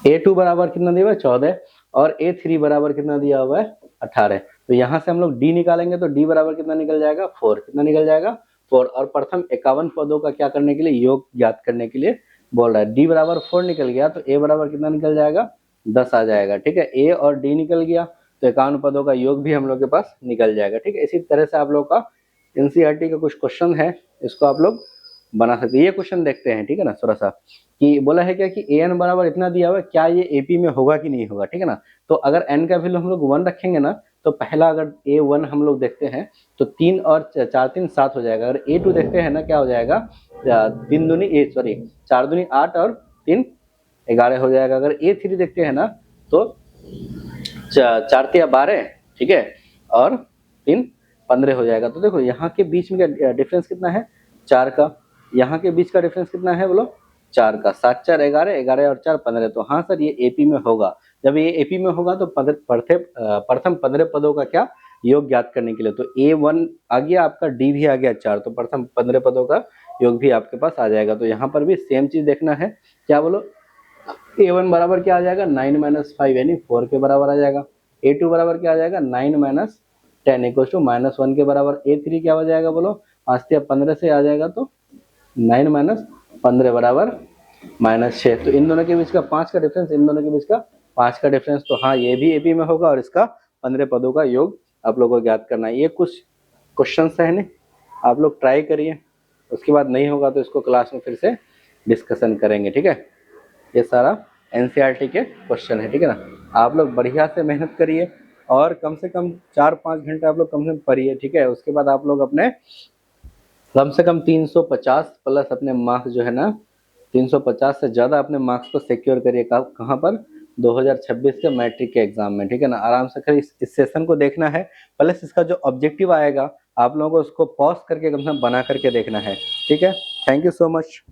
A2 बराबर कितना दिया हुआ है 14 और A3 बराबर कितना दिया हुआ है 18। तो यहाँ से हम लोग D निकालेंगे, तो D बराबर कितना निकल जाएगा 4, कितना निकल जाएगा 4। और प्रथम 51 पदों का क्या करने के लिए योग ज्ञात करने के लिए बोल रहा है। D बराबर 4 निकल गया, तो A बराबर कितना निकल जाएगा 10 आ जाएगा। ठीक है, A और D निकल गया, तो 51 पदों का योग भी हम लोग के पास निकल जाएगा। ठीक है, इसी तरह से आप लोग का एनसीईआरटी का कुछ क्वेश्चन है, इसको आप लोग बना सकते हैं। ये क्वेश्चन देखते हैं, ठीक है ना, थोड़ा सा कि बोला है क्या कि ए एन बराबर इतना दिया हुआ है, क्या ये एपी में होगा कि नहीं होगा। ठीक है ना, तो अगर एन का वैल्यू हम लोग 1 रखेंगे ना, तो पहला अगर A1 हम लोग देखते हैं तो 3 और 4 3 7 हो जाएगा। अगर A2 देखते हैं ना, क्या हो जाएगा 3 दूनी 4 दूनी 8 और 3 11 हो जाएगा। अगर A3 देखते हैं ना तो 4 तिया 12, ठीक है, और 3 15 हो जाएगा। तो देखो यहाँ के बीच में क्या डिफरेंस कितना है, 4 का। यहाँ के बीच का डिफरेंस कितना है बोलो, 4 का। 7 4 11, 11 और 4 15। तो हाँ सर ये एपी में होगा। जब ये एपी में होगा तो प्रथम 15 पदों का क्या योग ज्ञात करने के लिए, तो A1 आ गया आपका, D भी आ गया 4, तो प्रथम 15 पदों का योग भी आपके पास आ जाएगा। तो यहाँ पर भी सेम चीज देखना है, क्या बोलो, A1 बराबर क्या आ जाएगा, 9 - 5 यानी 4 के बराबर आ जाएगा। A2 बराबर क्या आ जाएगा, 9 - 10 इक्वल टू -1 के बराबर। A3 क्या हो जाएगा बोलो, आस्ते 15 से आ जाएगा तो 9 - 15 बराबर -6। तो इन दोनों के बीच का 5 का डिफरेंस, इन दोनों के बीच का 5 का डिफरेंस। तो हाँ ये भी एपी में होगा और इसका 15 पदों का योग आप लोगों को ज्ञात करना है। ये कुछ क्वेश्चन है नहीं, आप लोग ट्राई करिए, उसके बाद नहीं होगा तो इसको क्लास में फिर से डिस्कशन करेंगे, ठीक है। ये सारा एनसीईआरटी के क्वेश्चन है, ठीक है ना। आप लोग बढ़िया से मेहनत करिए और कम से कम 4-5 घंटे आप लोग कम से कम पढ़िए, ठीक है। उसके बाद आप लोग अपने कम से कम 350 प्लस अपने मार्क्स जो है ना, 350 से ज़्यादा अपने मार्क्स को सिक्योर करिए। कहाँ पर, 2026 के मैट्रिक के एग्जाम में, ठीक है ना। आराम से कर इस सेशन को देखना है, प्लस इसका जो ऑब्जेक्टिव आएगा आप लोगों को उसको पॉज करके कम से कम बना करके देखना है, ठीक है। Thank you so much.